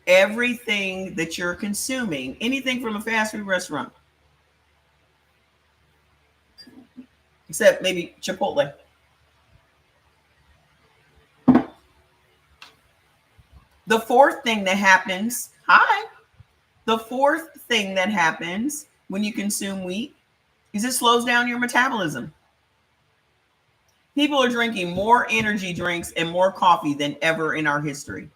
everything that you're consuming, anything from a fast food restaurant, except maybe Chipotle. The fourth thing that happens, the fourth thing that happens when you consume wheat is it slows down your metabolism. People are drinking more energy drinks and more coffee than ever in our history.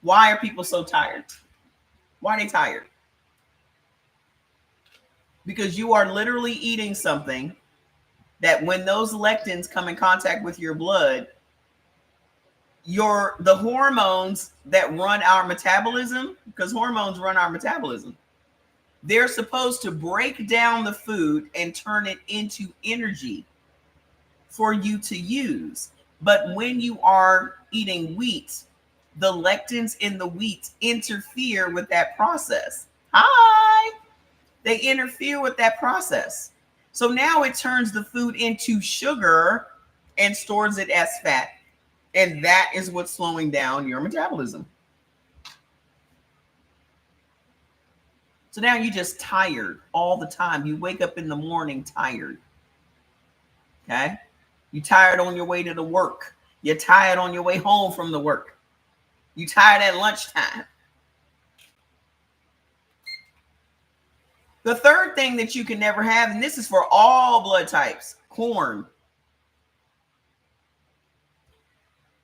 Why are people so tired? Why are they tired? Because you are literally eating something that when those lectins come in contact with your blood, the hormones that run our metabolism, because hormones run our metabolism, they're supposed to break down the food and turn it into energy for you to use. But when you are eating wheat, the lectins in the wheat interfere with that process. They interfere with that process. So now it turns the food into sugar and stores it as fat. And that is what's slowing down your metabolism. So now you're just tired all the time. You wake up in the morning tired. Okay? You're tired on your way to the work. You're tired on your way home from the work. You're tired at lunchtime. The third thing that you can never have, and this is for all blood types, corn.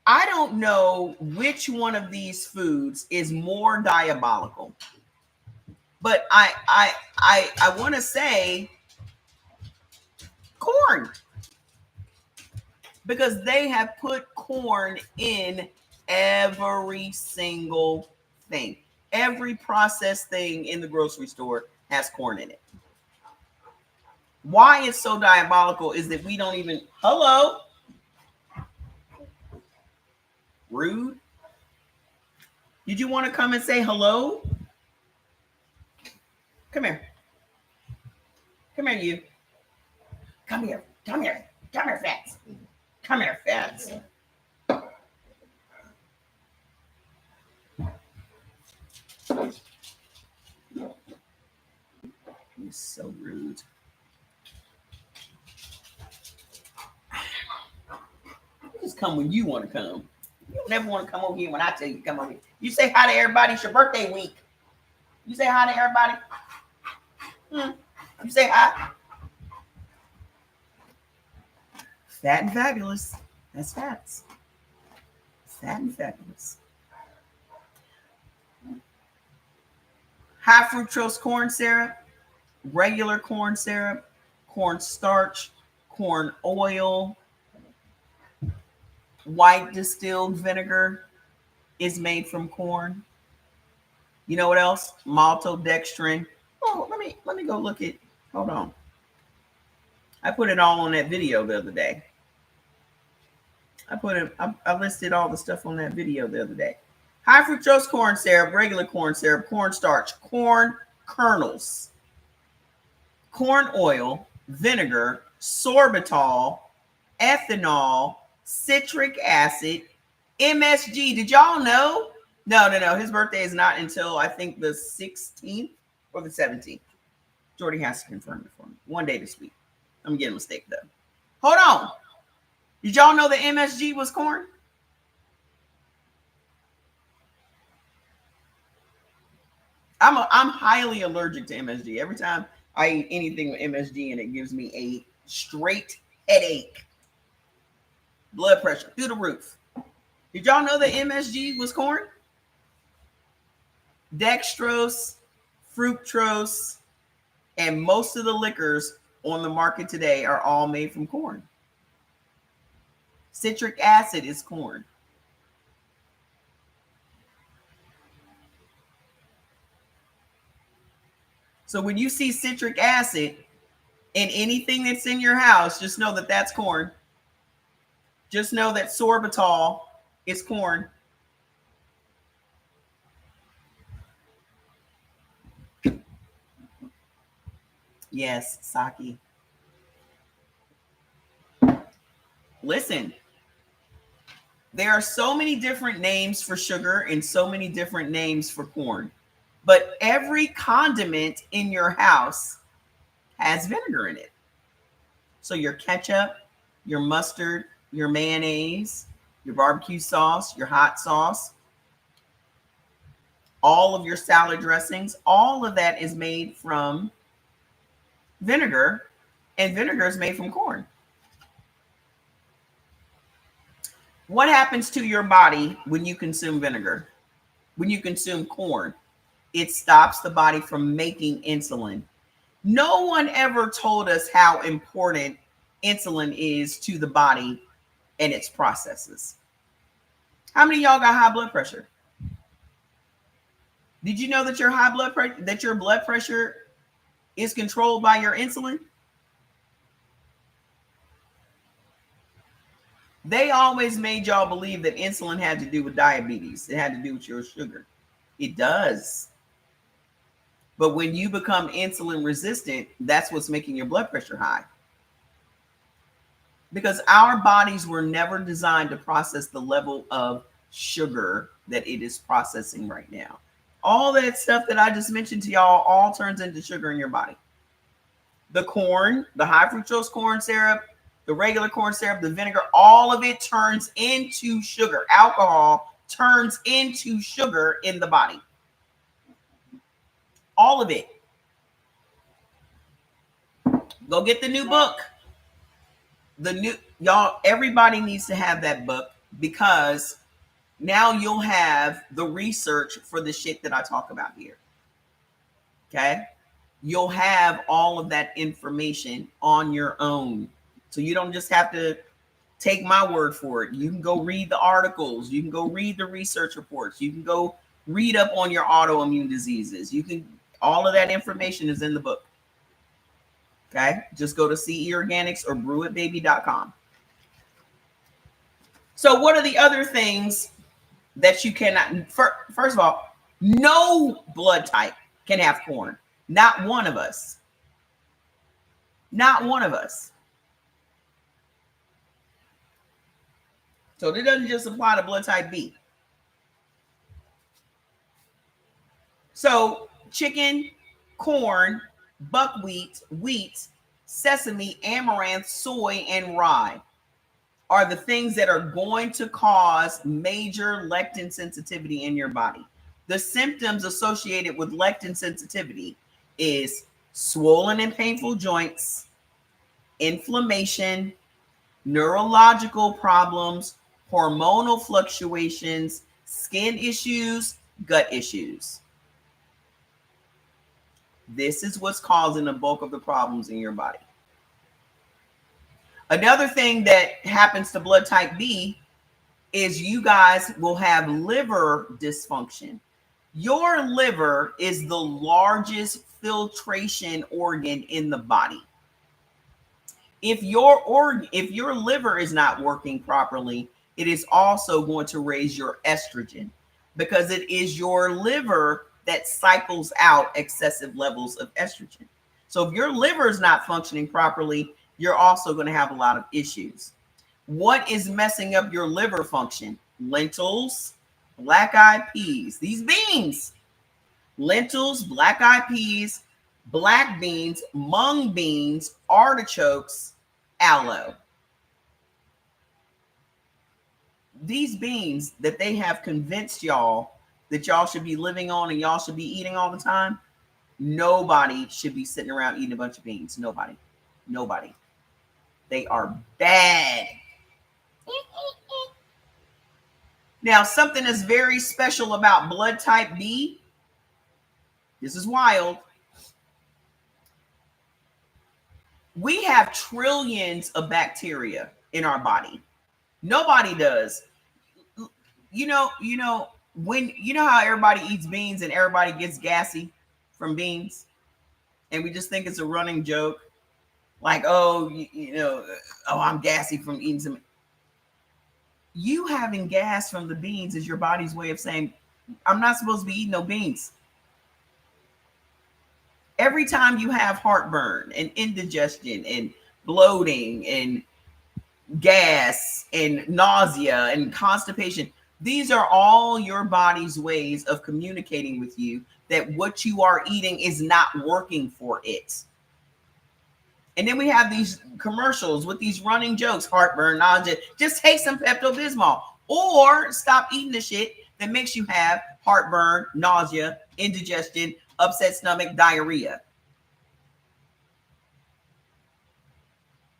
I don't know which one of these foods is more diabolical, but I want to say corn, because they have put corn in every single thing. Every processed thing in the grocery store has corn in it. Why it's so diabolical is that we don't even, hello, rude. Did you want to come and say hello? Come here. Come here, you. Come here. Come here. Come here, Fats. Come here, Fats. You're so rude. You just come when you want to come. You don't never want to come over here when I tell you to come over here. You say hi to everybody. It's your birthday week. You say hi to everybody. You say hi. Fat and fabulous. That's fats. Fat and fabulous. High fructose corn syrup, regular corn syrup, corn starch, corn oil, white distilled vinegar is made from corn. You know what else? Maltodextrin. Oh, let me go look at. Hold on. I put it all on that video the other day. I listed all the stuff on that video the other day. High fructose corn syrup, regular corn syrup, cornstarch, corn kernels, corn oil, vinegar, sorbitol, ethanol, citric acid, MSG. Did y'all know? No. His birthday is not until I think the 16th or the 17th. Jordy has to confirm it for me. One day this week. I'm getting a mistake though. Hold on. Did y'all know that MSG was corn? I'm highly allergic to MSG. Every time I eat anything with MSG in it, gives me a straight headache. Blood pressure through the roof. Did y'all know that MSG was corn? Dextrose, fructose, and most of the liquors on the market today are all made from corn. Citric acid is corn. So when you see citric acid in anything that's in your house, just know that that's corn. Just know that sorbitol is corn. Yes, sake. Listen, there are so many different names for sugar and so many different names for corn, but every condiment in your house has vinegar in it. So your ketchup, your mustard, your mayonnaise, your barbecue sauce, your hot sauce, all of your salad dressings, all of that is made from vinegar, and vinegar is made from corn. What happens to your body when you consume vinegar? When you consume corn, it stops the body from making insulin. No one ever told us how important insulin is to the body and its processes. How many of y'all got high blood pressure? Did you know that your blood pressure is controlled by your insulin? They always made y'all believe that insulin had to do with diabetes. It had to do with your sugar. It does. But when you become insulin resistant, that's what's making your blood pressure high. Because our bodies were never designed to process the level of sugar that it is processing right now. All that stuff that I just mentioned to y'all all turns into sugar in your body. The corn, the high fructose corn syrup, the regular corn syrup, the vinegar, all of it turns into sugar. Alcohol turns into sugar in the body. All of it. Go get the new book. Everybody needs to have that book, because now you'll have the research for the shit that I talk about here. Okay? You'll have all of that information on your own. So you don't just have to take my word for it. You can go read the articles. You can go read the research reports. You can go read up on your autoimmune diseases. All of that information is in the book. Okay? Just go to CE Organics or brewitbaby.com. So what are the other things that you cannot? First of all, no blood type can have corn. Not one of us. Not one of us. So it doesn't just apply to blood type B. So chicken, corn, buckwheat, wheat, sesame, amaranth, soy, and rye are the things that are going to cause major lectin sensitivity in your body. The symptoms associated with lectin sensitivity is swollen and painful joints, inflammation, neurological problems, hormonal fluctuations, skin issues, gut issues. This is what's causing the bulk of the problems in your body. Another thing that happens to blood type B is you guys will have liver dysfunction. Your liver is the largest filtration organ in the body. If your liver is not working properly, it is also going to raise your estrogen, because it is your liver that cycles out excessive levels of estrogen. So if your liver is not functioning properly, you're also going to have a lot of issues. What is messing up your liver function? Lentils, black-eyed peas, these beans, lentils, black-eyed peas, black beans, mung beans, artichokes, aloe. These beans that they have convinced y'all that y'all should be living on and y'all should be eating all the time, nobody should be sitting around eating a bunch of beans. Nobody. They are bad. Now, something that's very special about blood type B, this is wild. We have trillions of bacteria in our body. Nobody does. You know how everybody eats beans and everybody gets gassy from beans, and we just think it's a running joke, like, oh, I'm gassy from eating some. You having gas from the beans is your body's way of saying, I'm not supposed to be eating no beans. Every time you have heartburn and indigestion and bloating and gas and nausea and constipation, these are all your body's ways of communicating with you that what you are eating is not working for it. And then we have these commercials with these running jokes, heartburn, nausea, just take some Pepto-Bismol or stop eating the shit that makes you have heartburn, nausea, indigestion, upset stomach, diarrhea.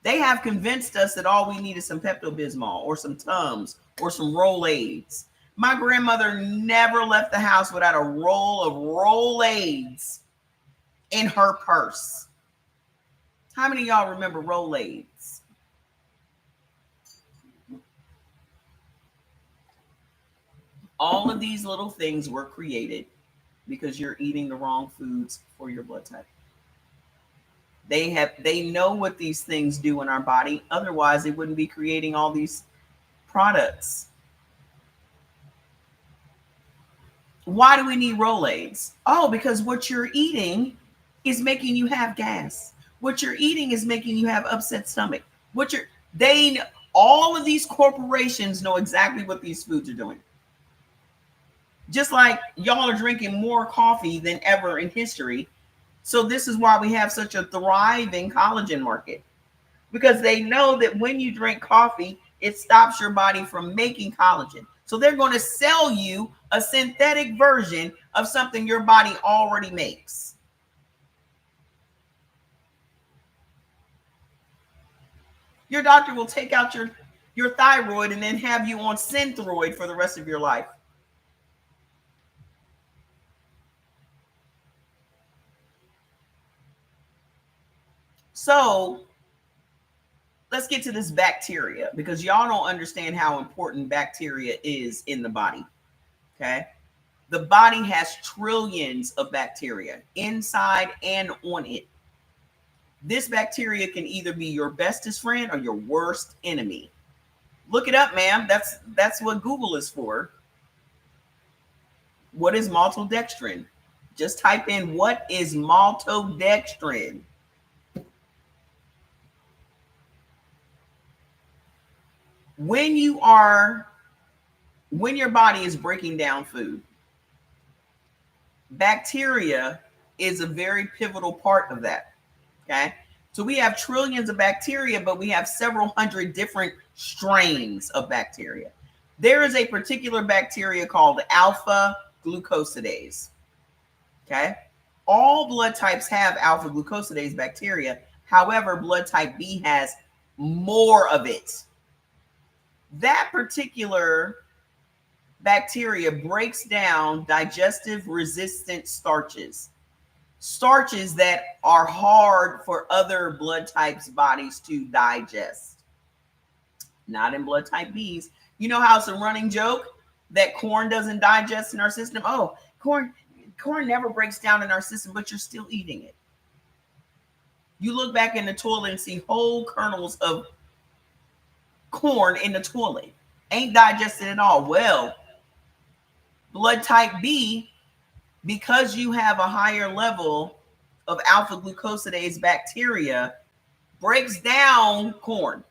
They have convinced us that all we need is some Pepto-Bismol or some Tums or some Rolaids. My grandmother never left the house without a roll of Rolaids in her purse. How many of y'all remember Rolaids? All of these little things were created because you're eating the wrong foods for your blood type. They know what these things do in our body. Otherwise, they wouldn't be creating all these products. Why do we need Rolaids? Oh, because what you're eating is making you have gas. What you're eating is making you have upset stomach. All of these corporations know exactly what these foods are doing. Just like y'all are drinking more coffee than ever in history. So this is why we have such a thriving collagen market, because they know that when you drink coffee, it stops your body from making collagen. So they're going to sell you a synthetic version of something your body already makes. Your doctor will take out your thyroid and then have you on Synthroid for the rest of your life. So let's get to this bacteria, because y'all don't understand how important bacteria is in the body. Okay. The body has trillions of bacteria inside and on it. This bacteria can either be your bestest friend or your worst enemy. Look it up, ma'am. That's what Google is for. What is maltodextrin? Just type in, what is maltodextrin? When your body is breaking down food, bacteria is a very pivotal part of that. Okay. So we have trillions of bacteria, but we have several hundred different strains of bacteria. There is a particular bacteria called alpha glucosidase. Okay. All blood types have alpha glucosidase bacteria. However, blood type B has more of it. That particular bacteria breaks down digestive resistant starches, starches that are hard for other blood types' bodies to digest. Not in blood type B's. You know how it's a running joke that corn doesn't digest in our system? Oh, corn never breaks down in our system, but you're still eating it. You look back in the toilet and see whole kernels of corn in the toilet. Ain't digested at all. Well, blood type B, because you have a higher level of alpha glucosidase bacteria, breaks down corn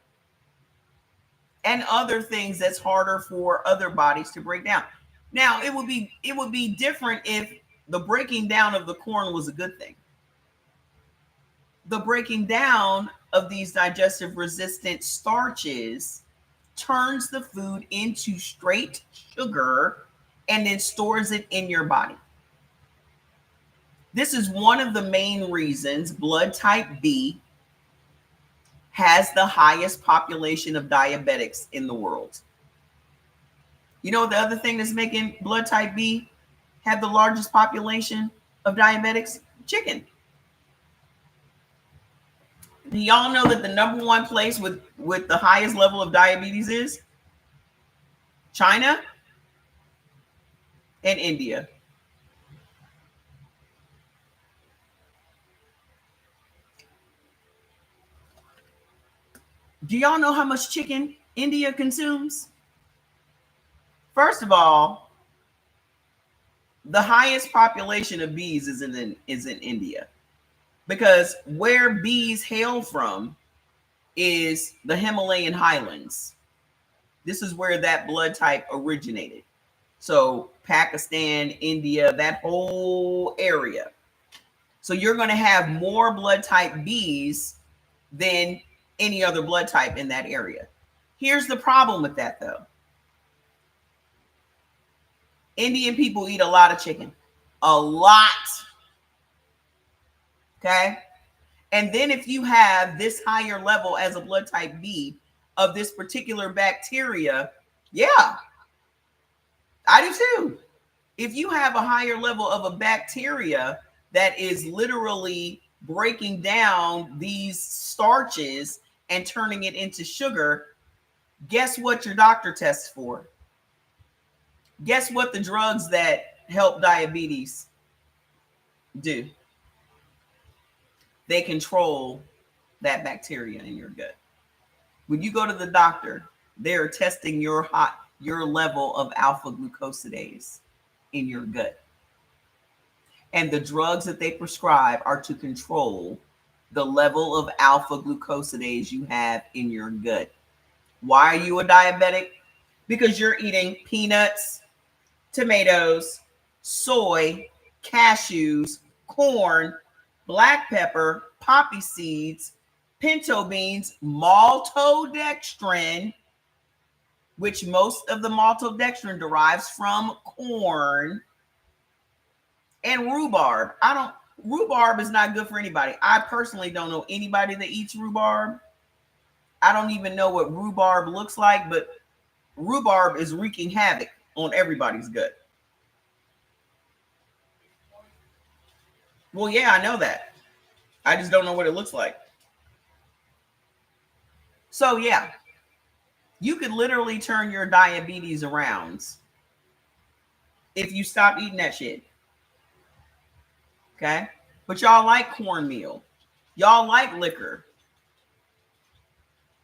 and other things that's harder for other bodies to break down. Now, it would be different if the breaking down of the corn was a good thing. The breaking down of these digestive resistant starches turns the food into straight sugar and then stores it in your body. This is one of the main reasons blood type B has the highest population of diabetics in the world. You know, the other thing that's making blood type B have the largest population of diabetics? Chicken. Do y'all know that the number one place with the highest level of diabetes is China and India? Do y'all know how much chicken India consumes? First of all, the highest population of bees is in India, because where bees hail from is the Himalayan highlands. This is where that blood type originated. So Pakistan, India, that whole area. So you're going to have more blood type Bs than any other blood type in that area. Here's the problem with that, though. Indian people eat a lot of chicken. A lot. Okay? And then if you have this higher level as a blood type B of this particular bacteria, yeah, I do too. If you have a higher level of a bacteria that is literally breaking down these starches and turning it into sugar, guess what your doctor tests for? Guess what the drugs that help diabetes do? They control that bacteria in your gut. When you go to the doctor, they're testing your level of alpha glucosidase in your gut. And the drugs that they prescribe are to control the level of alpha glucosidase you have in your gut. Why are you a diabetic? Because you're eating peanuts, tomatoes, soy, cashews, corn, black pepper, poppy seeds, pinto beans, maltodextrin, which most of the maltodextrin derives from corn, and rhubarb. Rhubarb is not good for anybody. I personally don't know anybody that eats rhubarb. I don't even know what rhubarb looks like, but rhubarb is wreaking havoc on everybody's gut. Well, yeah, I know that. I just don't know what it looks like. So, yeah, you could literally turn your diabetes around if you stop eating that shit. Okay? But y'all like cornmeal. Y'all like liquor.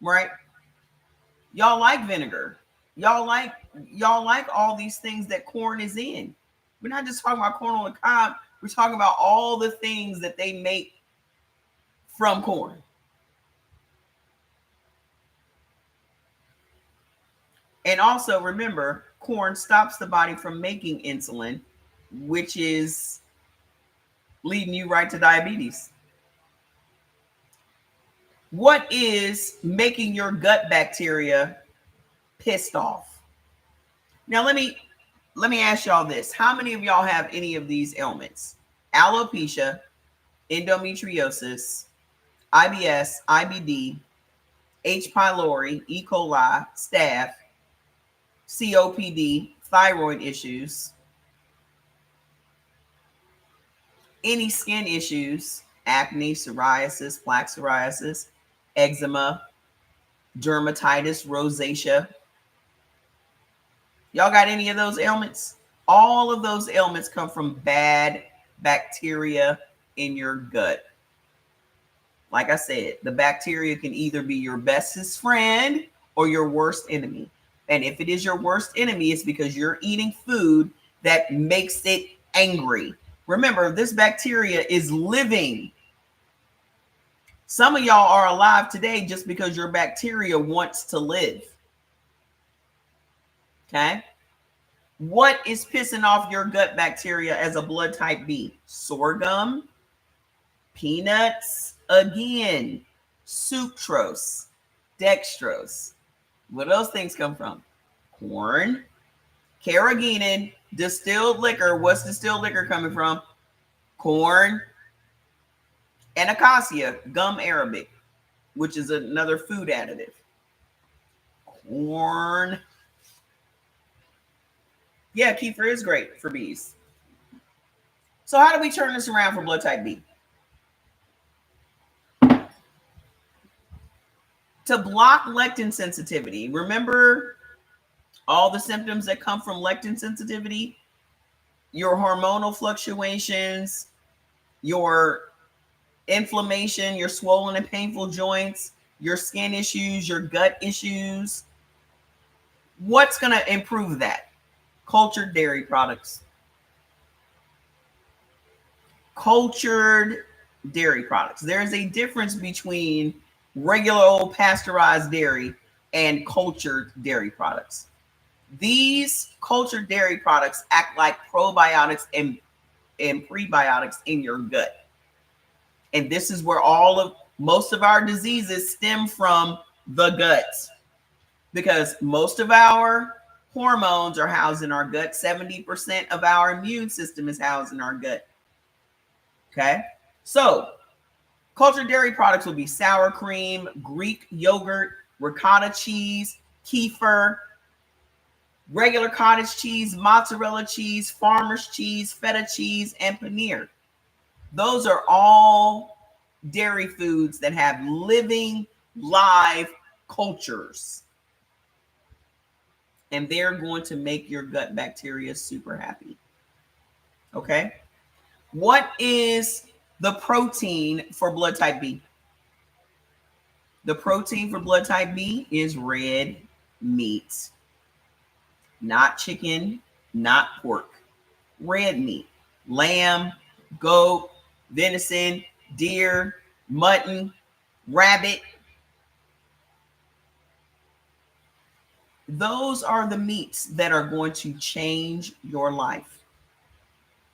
Right? Y'all like vinegar. Y'all like all these things that corn is in. We're not just talking about corn on the cob. We're talking about all the things that they make from corn. And also remember, corn stops the body from making insulin, which is leading you right to diabetes. What is making your gut bacteria pissed off? Now, let me Let me ask y'all this. How many of y'all have any of these ailments? Alopecia, endometriosis, IBS, IBD, H. pylori, E. coli, staph, COPD, thyroid issues, any skin issues, acne, psoriasis, plaque psoriasis, eczema, dermatitis, rosacea. Y'all got any of those ailments? All of those ailments come from bad bacteria in your gut. Like I said, the bacteria can either be your bestest friend or your worst enemy. And if it is your worst enemy, it's because you're eating food that makes it angry. Remember, this bacteria is living. Some of y'all are alive today just because your bacteria wants to live. Okay? What is pissing off your gut bacteria as a blood type B? Sorghum, peanuts, again, sucrose, dextrose. Where do those things come from? Corn, carrageenan, distilled liquor. What's distilled liquor coming from? Corn, and acacia, gum arabic, which is another food additive. Corn. Yeah, kefir is great for bees. So how do we turn this around for blood type B? To block lectin sensitivity, remember all the symptoms that come from lectin sensitivity? Your hormonal fluctuations, your inflammation, your swollen and painful joints, your skin issues, your gut issues. What's going to improve that? Cultured dairy products. Cultured dairy products. There's a difference between regular old pasteurized dairy and cultured dairy products. These cultured dairy products act like probiotics and prebiotics in your gut. And this is where most of our diseases stem from the gut, because most of our hormones are housed in our gut. 70% of our immune system is housed in our gut. Okay. So cultured dairy products will be sour cream, Greek yogurt, ricotta cheese, kefir, regular cottage cheese, mozzarella cheese, farmer's cheese, feta cheese, and paneer. Those are all dairy foods that have living, live cultures. And they're going to make your gut bacteria super happy. Okay. What is the protein for blood type B? The protein for blood type B is red meat. Not chicken, not pork. Red meat. Lamb, goat, venison, deer, mutton, rabbit. Those are the meats that are going to change your life.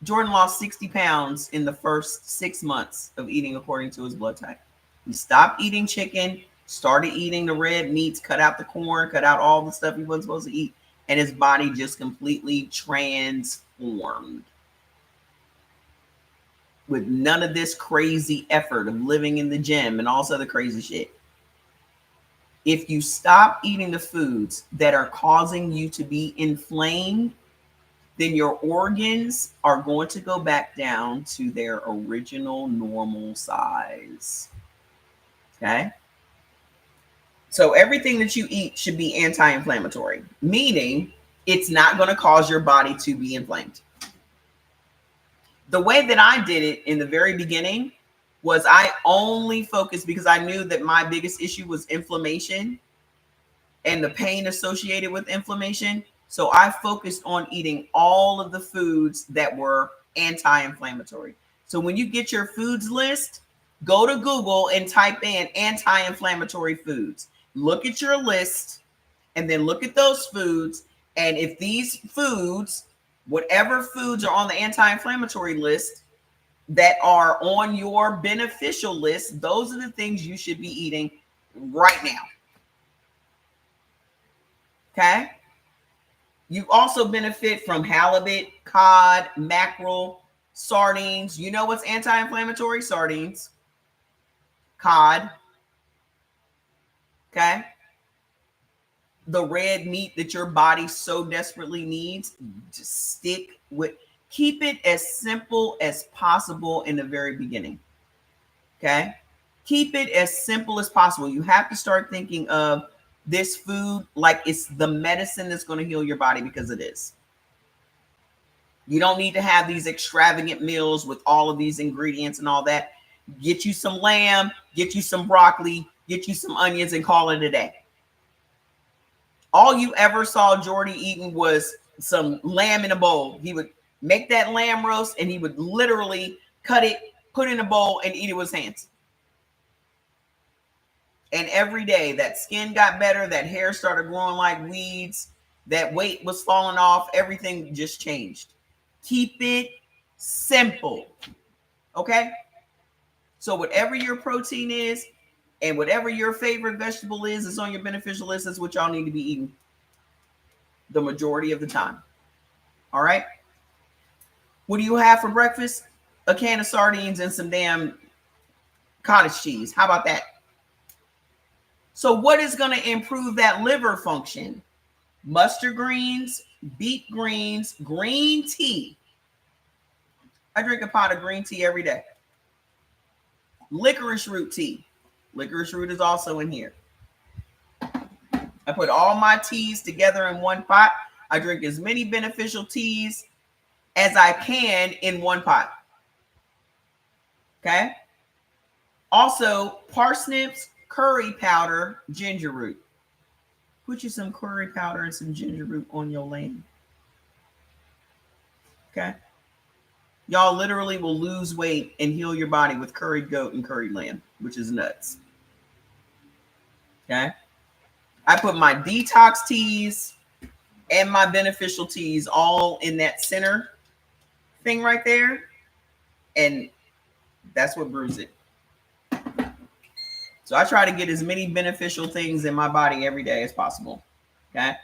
Jordan lost 60 pounds in the first 6 months of eating according to his blood type. He stopped eating chicken, started eating the red meats, cut out the corn, cut out all the stuff he wasn't supposed to eat, and his body just completely transformed. With none of this crazy effort of living in the gym and all this other crazy shit. If you stop eating the foods that are causing you to be inflamed, then your organs are going to go back down to their original normal size. Okay? So everything that you eat should be anti-inflammatory, meaning it's not going to cause your body to be inflamed. The way that I did it in the very beginning was I only focused, because I knew that my biggest issue was inflammation and the pain associated with inflammation. So I focused on eating all of the foods that were anti-inflammatory. So when you get your foods list, go to Google and type in anti-inflammatory foods. Look at your list and then look at those foods. And if these foods, whatever foods are on the anti-inflammatory list that are on your beneficial list, those are the things you should be eating right now. Okay? You also benefit from halibut, cod, mackerel, sardines. You know what's anti-inflammatory? Sardines, cod. Okay. The red meat that your body so desperately needs, just stick with, keep it as simple as possible in the very beginning. Okay. Keep it as simple as possible. You have to start thinking of this food like it's the medicine that's going to heal your body, because it is. You don't need to have these extravagant meals with all of these ingredients and all that. Get you some lamb, get you some broccoli, get you some onions, and call it a day. All you ever saw Jordy eating was some lamb in a bowl. He would make that lamb roast and he would literally cut it, put it in a bowl, and eat it with his hands. And every day that skin got better, that hair started growing like weeds, that weight was falling off, everything just changed. Keep it simple. Okay? So whatever your protein is and whatever your favorite vegetable is on your beneficial list, is what y'all need to be eating the majority of the time. All right? What do you have for breakfast? A can of sardines and some damn cottage cheese. How about that? So what is going to improve that liver function? Mustard greens, beet greens, green tea. I drink a pot of green tea every day. Licorice root tea. Licorice root is also in here. I put all my teas together in one pot. I drink as many beneficial teas as I can in one pot. Okay? Also, parsnips, curry powder, ginger root. Put you some curry powder and some ginger root on your lamb. Okay? Y'all literally will lose weight and heal your body with curried goat and curried lamb, which is nuts. Okay? I put my detox teas and my beneficial teas all in that center thing right there. And that's what brews it. So I try to get as many beneficial things in my body every day as possible. Okay.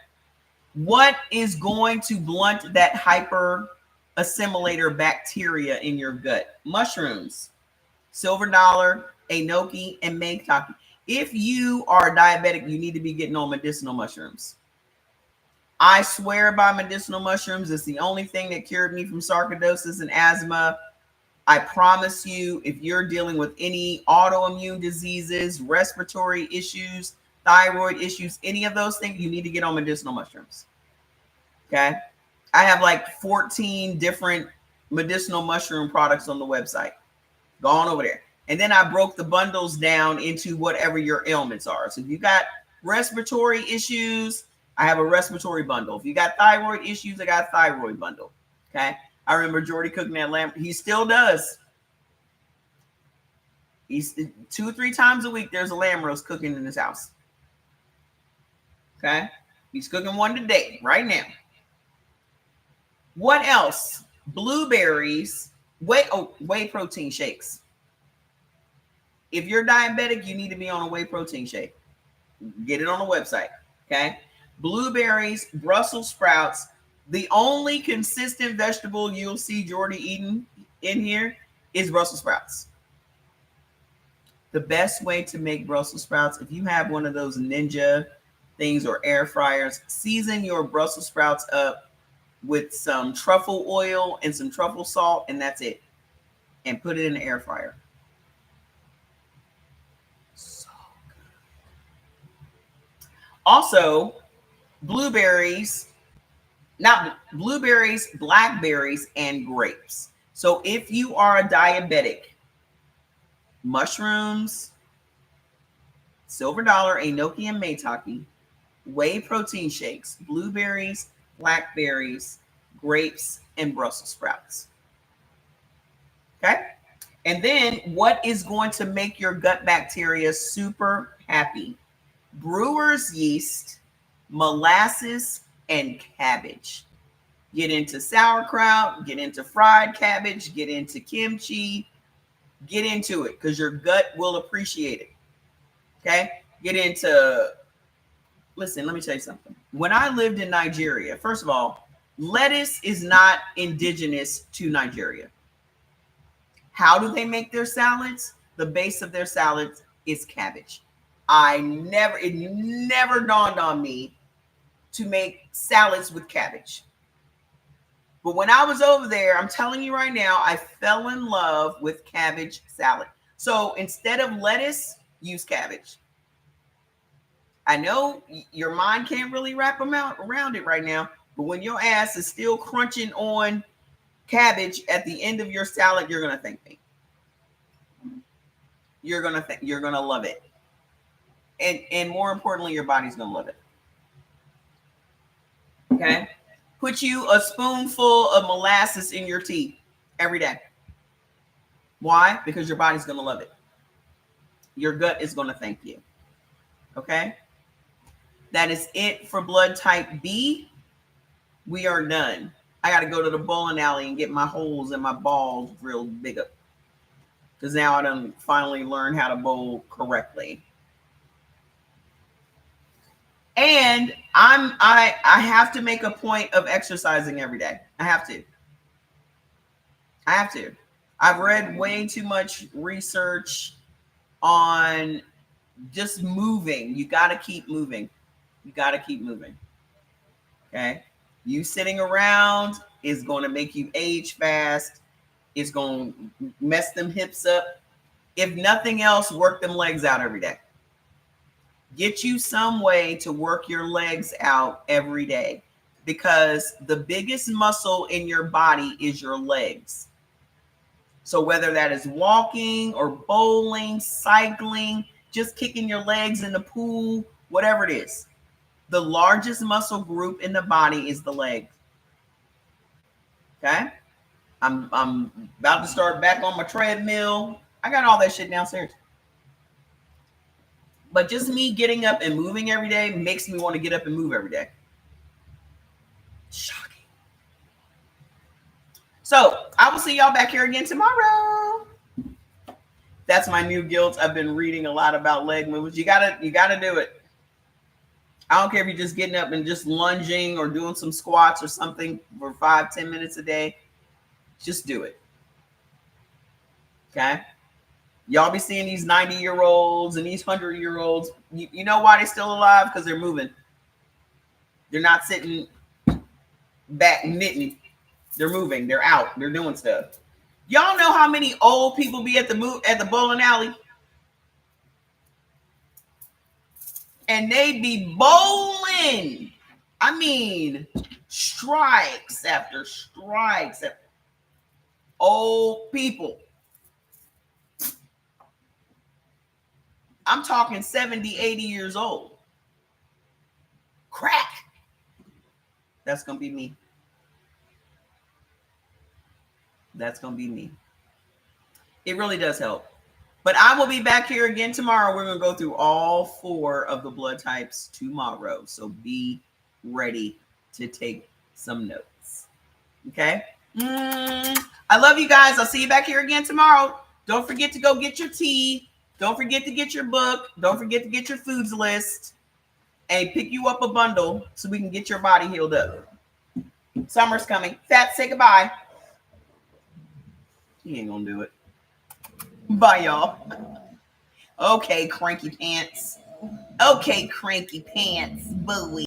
What is going to blunt that hyper assimilator bacteria in your gut? Mushrooms, silver dollar, enoki, and maitake. If you are diabetic, you need to be getting on medicinal mushrooms. I swear by medicinal mushrooms. It's the only thing that cured me from sarcoidosis and asthma. I promise you, if you're dealing with any autoimmune diseases, respiratory issues, thyroid issues, any of those things, you need to get on medicinal mushrooms. Okay. I have like 14 different medicinal mushroom products on the website. Go on over there. And then I broke the bundles down into whatever your ailments are. So if you got respiratory issues, I have a respiratory bundle. If you got thyroid issues, I got a thyroid bundle. Okay. I remember Jordy cooking that lamb. He still does. He's 2 or 3 times a week. There's a lamb roast cooking in his house. Okay. He's cooking one today, right now. What else? Blueberries, whey protein shakes. If you're diabetic, you need to be on a whey protein shake. Get it on the website. Okay. Blueberries, Brussels sprouts. The only consistent vegetable you'll see Jordy eating in here is Brussels sprouts. The best way to make Brussels sprouts, if you have one of those Ninja things or air fryers, season your Brussels sprouts up with some truffle oil and some truffle salt, and that's it. And put it in the air fryer. So good. Also, blueberries, blackberries, and grapes. So if you are a diabetic, mushrooms, silver dollar, enoki, and maitake, whey protein shakes, blueberries, blackberries, grapes, and Brussels sprouts. Okay. And then what is going to make your gut bacteria super happy? Brewer's yeast, molasses, and cabbage. Get into sauerkraut, get into fried cabbage, get into kimchi, get into it because your gut will appreciate it. Okay. Get into Listen, let me tell you something. When I lived in Nigeria, first of all, lettuce is not indigenous to Nigeria. How do they make their salads? The base of their salads is cabbage. It never dawned on me to make salads with cabbage. But when I was over there, I'm telling you right now, I fell in love with cabbage salad. So instead of lettuce, use cabbage. I know your mind can't really wrap around it right now, but when your ass is still crunching on cabbage at the end of your salad, you're gonna thank me. You're gonna love it, and more importantly, your body's gonna love it. Okay, put you a spoonful of molasses in your tea every day. Why? Because your body's gonna love it. Your gut is gonna thank you. Okay, that is it for blood type B. We are done. I got to go to the bowling alley and get my holes and my balls real big up, because now I done finally learned how to bowl correctly. And I have to make a point of exercising every day. I have to. I've read way too much research on just moving. You got to keep moving. Okay. You sitting around is going to make you age fast. It's going to mess them hips up. If nothing else, work them legs out every day. Get you some way to work your legs out every day, because the biggest muscle in your body is your legs. So whether that is walking or bowling, cycling, just kicking your legs in the pool, whatever it is, the largest muscle group in the body is the legs. Okay? I'm about to start back on my treadmill. I got all that shit downstairs. But just me getting up and moving every day makes me want to get up and move every day. Shocking. So I will see y'all back here again tomorrow. That's my new guilt. I've been reading a lot about leg movements. You gotta do it. I don't care if you're just getting up and just lunging or doing some squats or something for 5-10 minutes a day. Just do it. Okay? Y'all be seeing these 90-year-olds and these 100-year-olds. You know why they're still alive? Because they're moving. They're not sitting back knitting. They're moving. They're out. They're doing stuff. Y'all know how many old people be at the bowling alley? And they be bowling. I mean, strikes after strikes. Old people. I'm talking 70, 80 years old. Crack. That's going to be me. It really does help. But I will be back here again tomorrow. We're going to go through all 4 of the blood types tomorrow. So be ready to take some notes. Okay? I love you guys. I'll see you back here again tomorrow. Don't forget to go get your tea. Don't forget to get your book. Don't forget to get your foods list. And pick you up a bundle so we can get your body healed up. Summer's coming. Fat, say goodbye. He ain't gonna do it. Bye, y'all. Okay, cranky pants. Boy.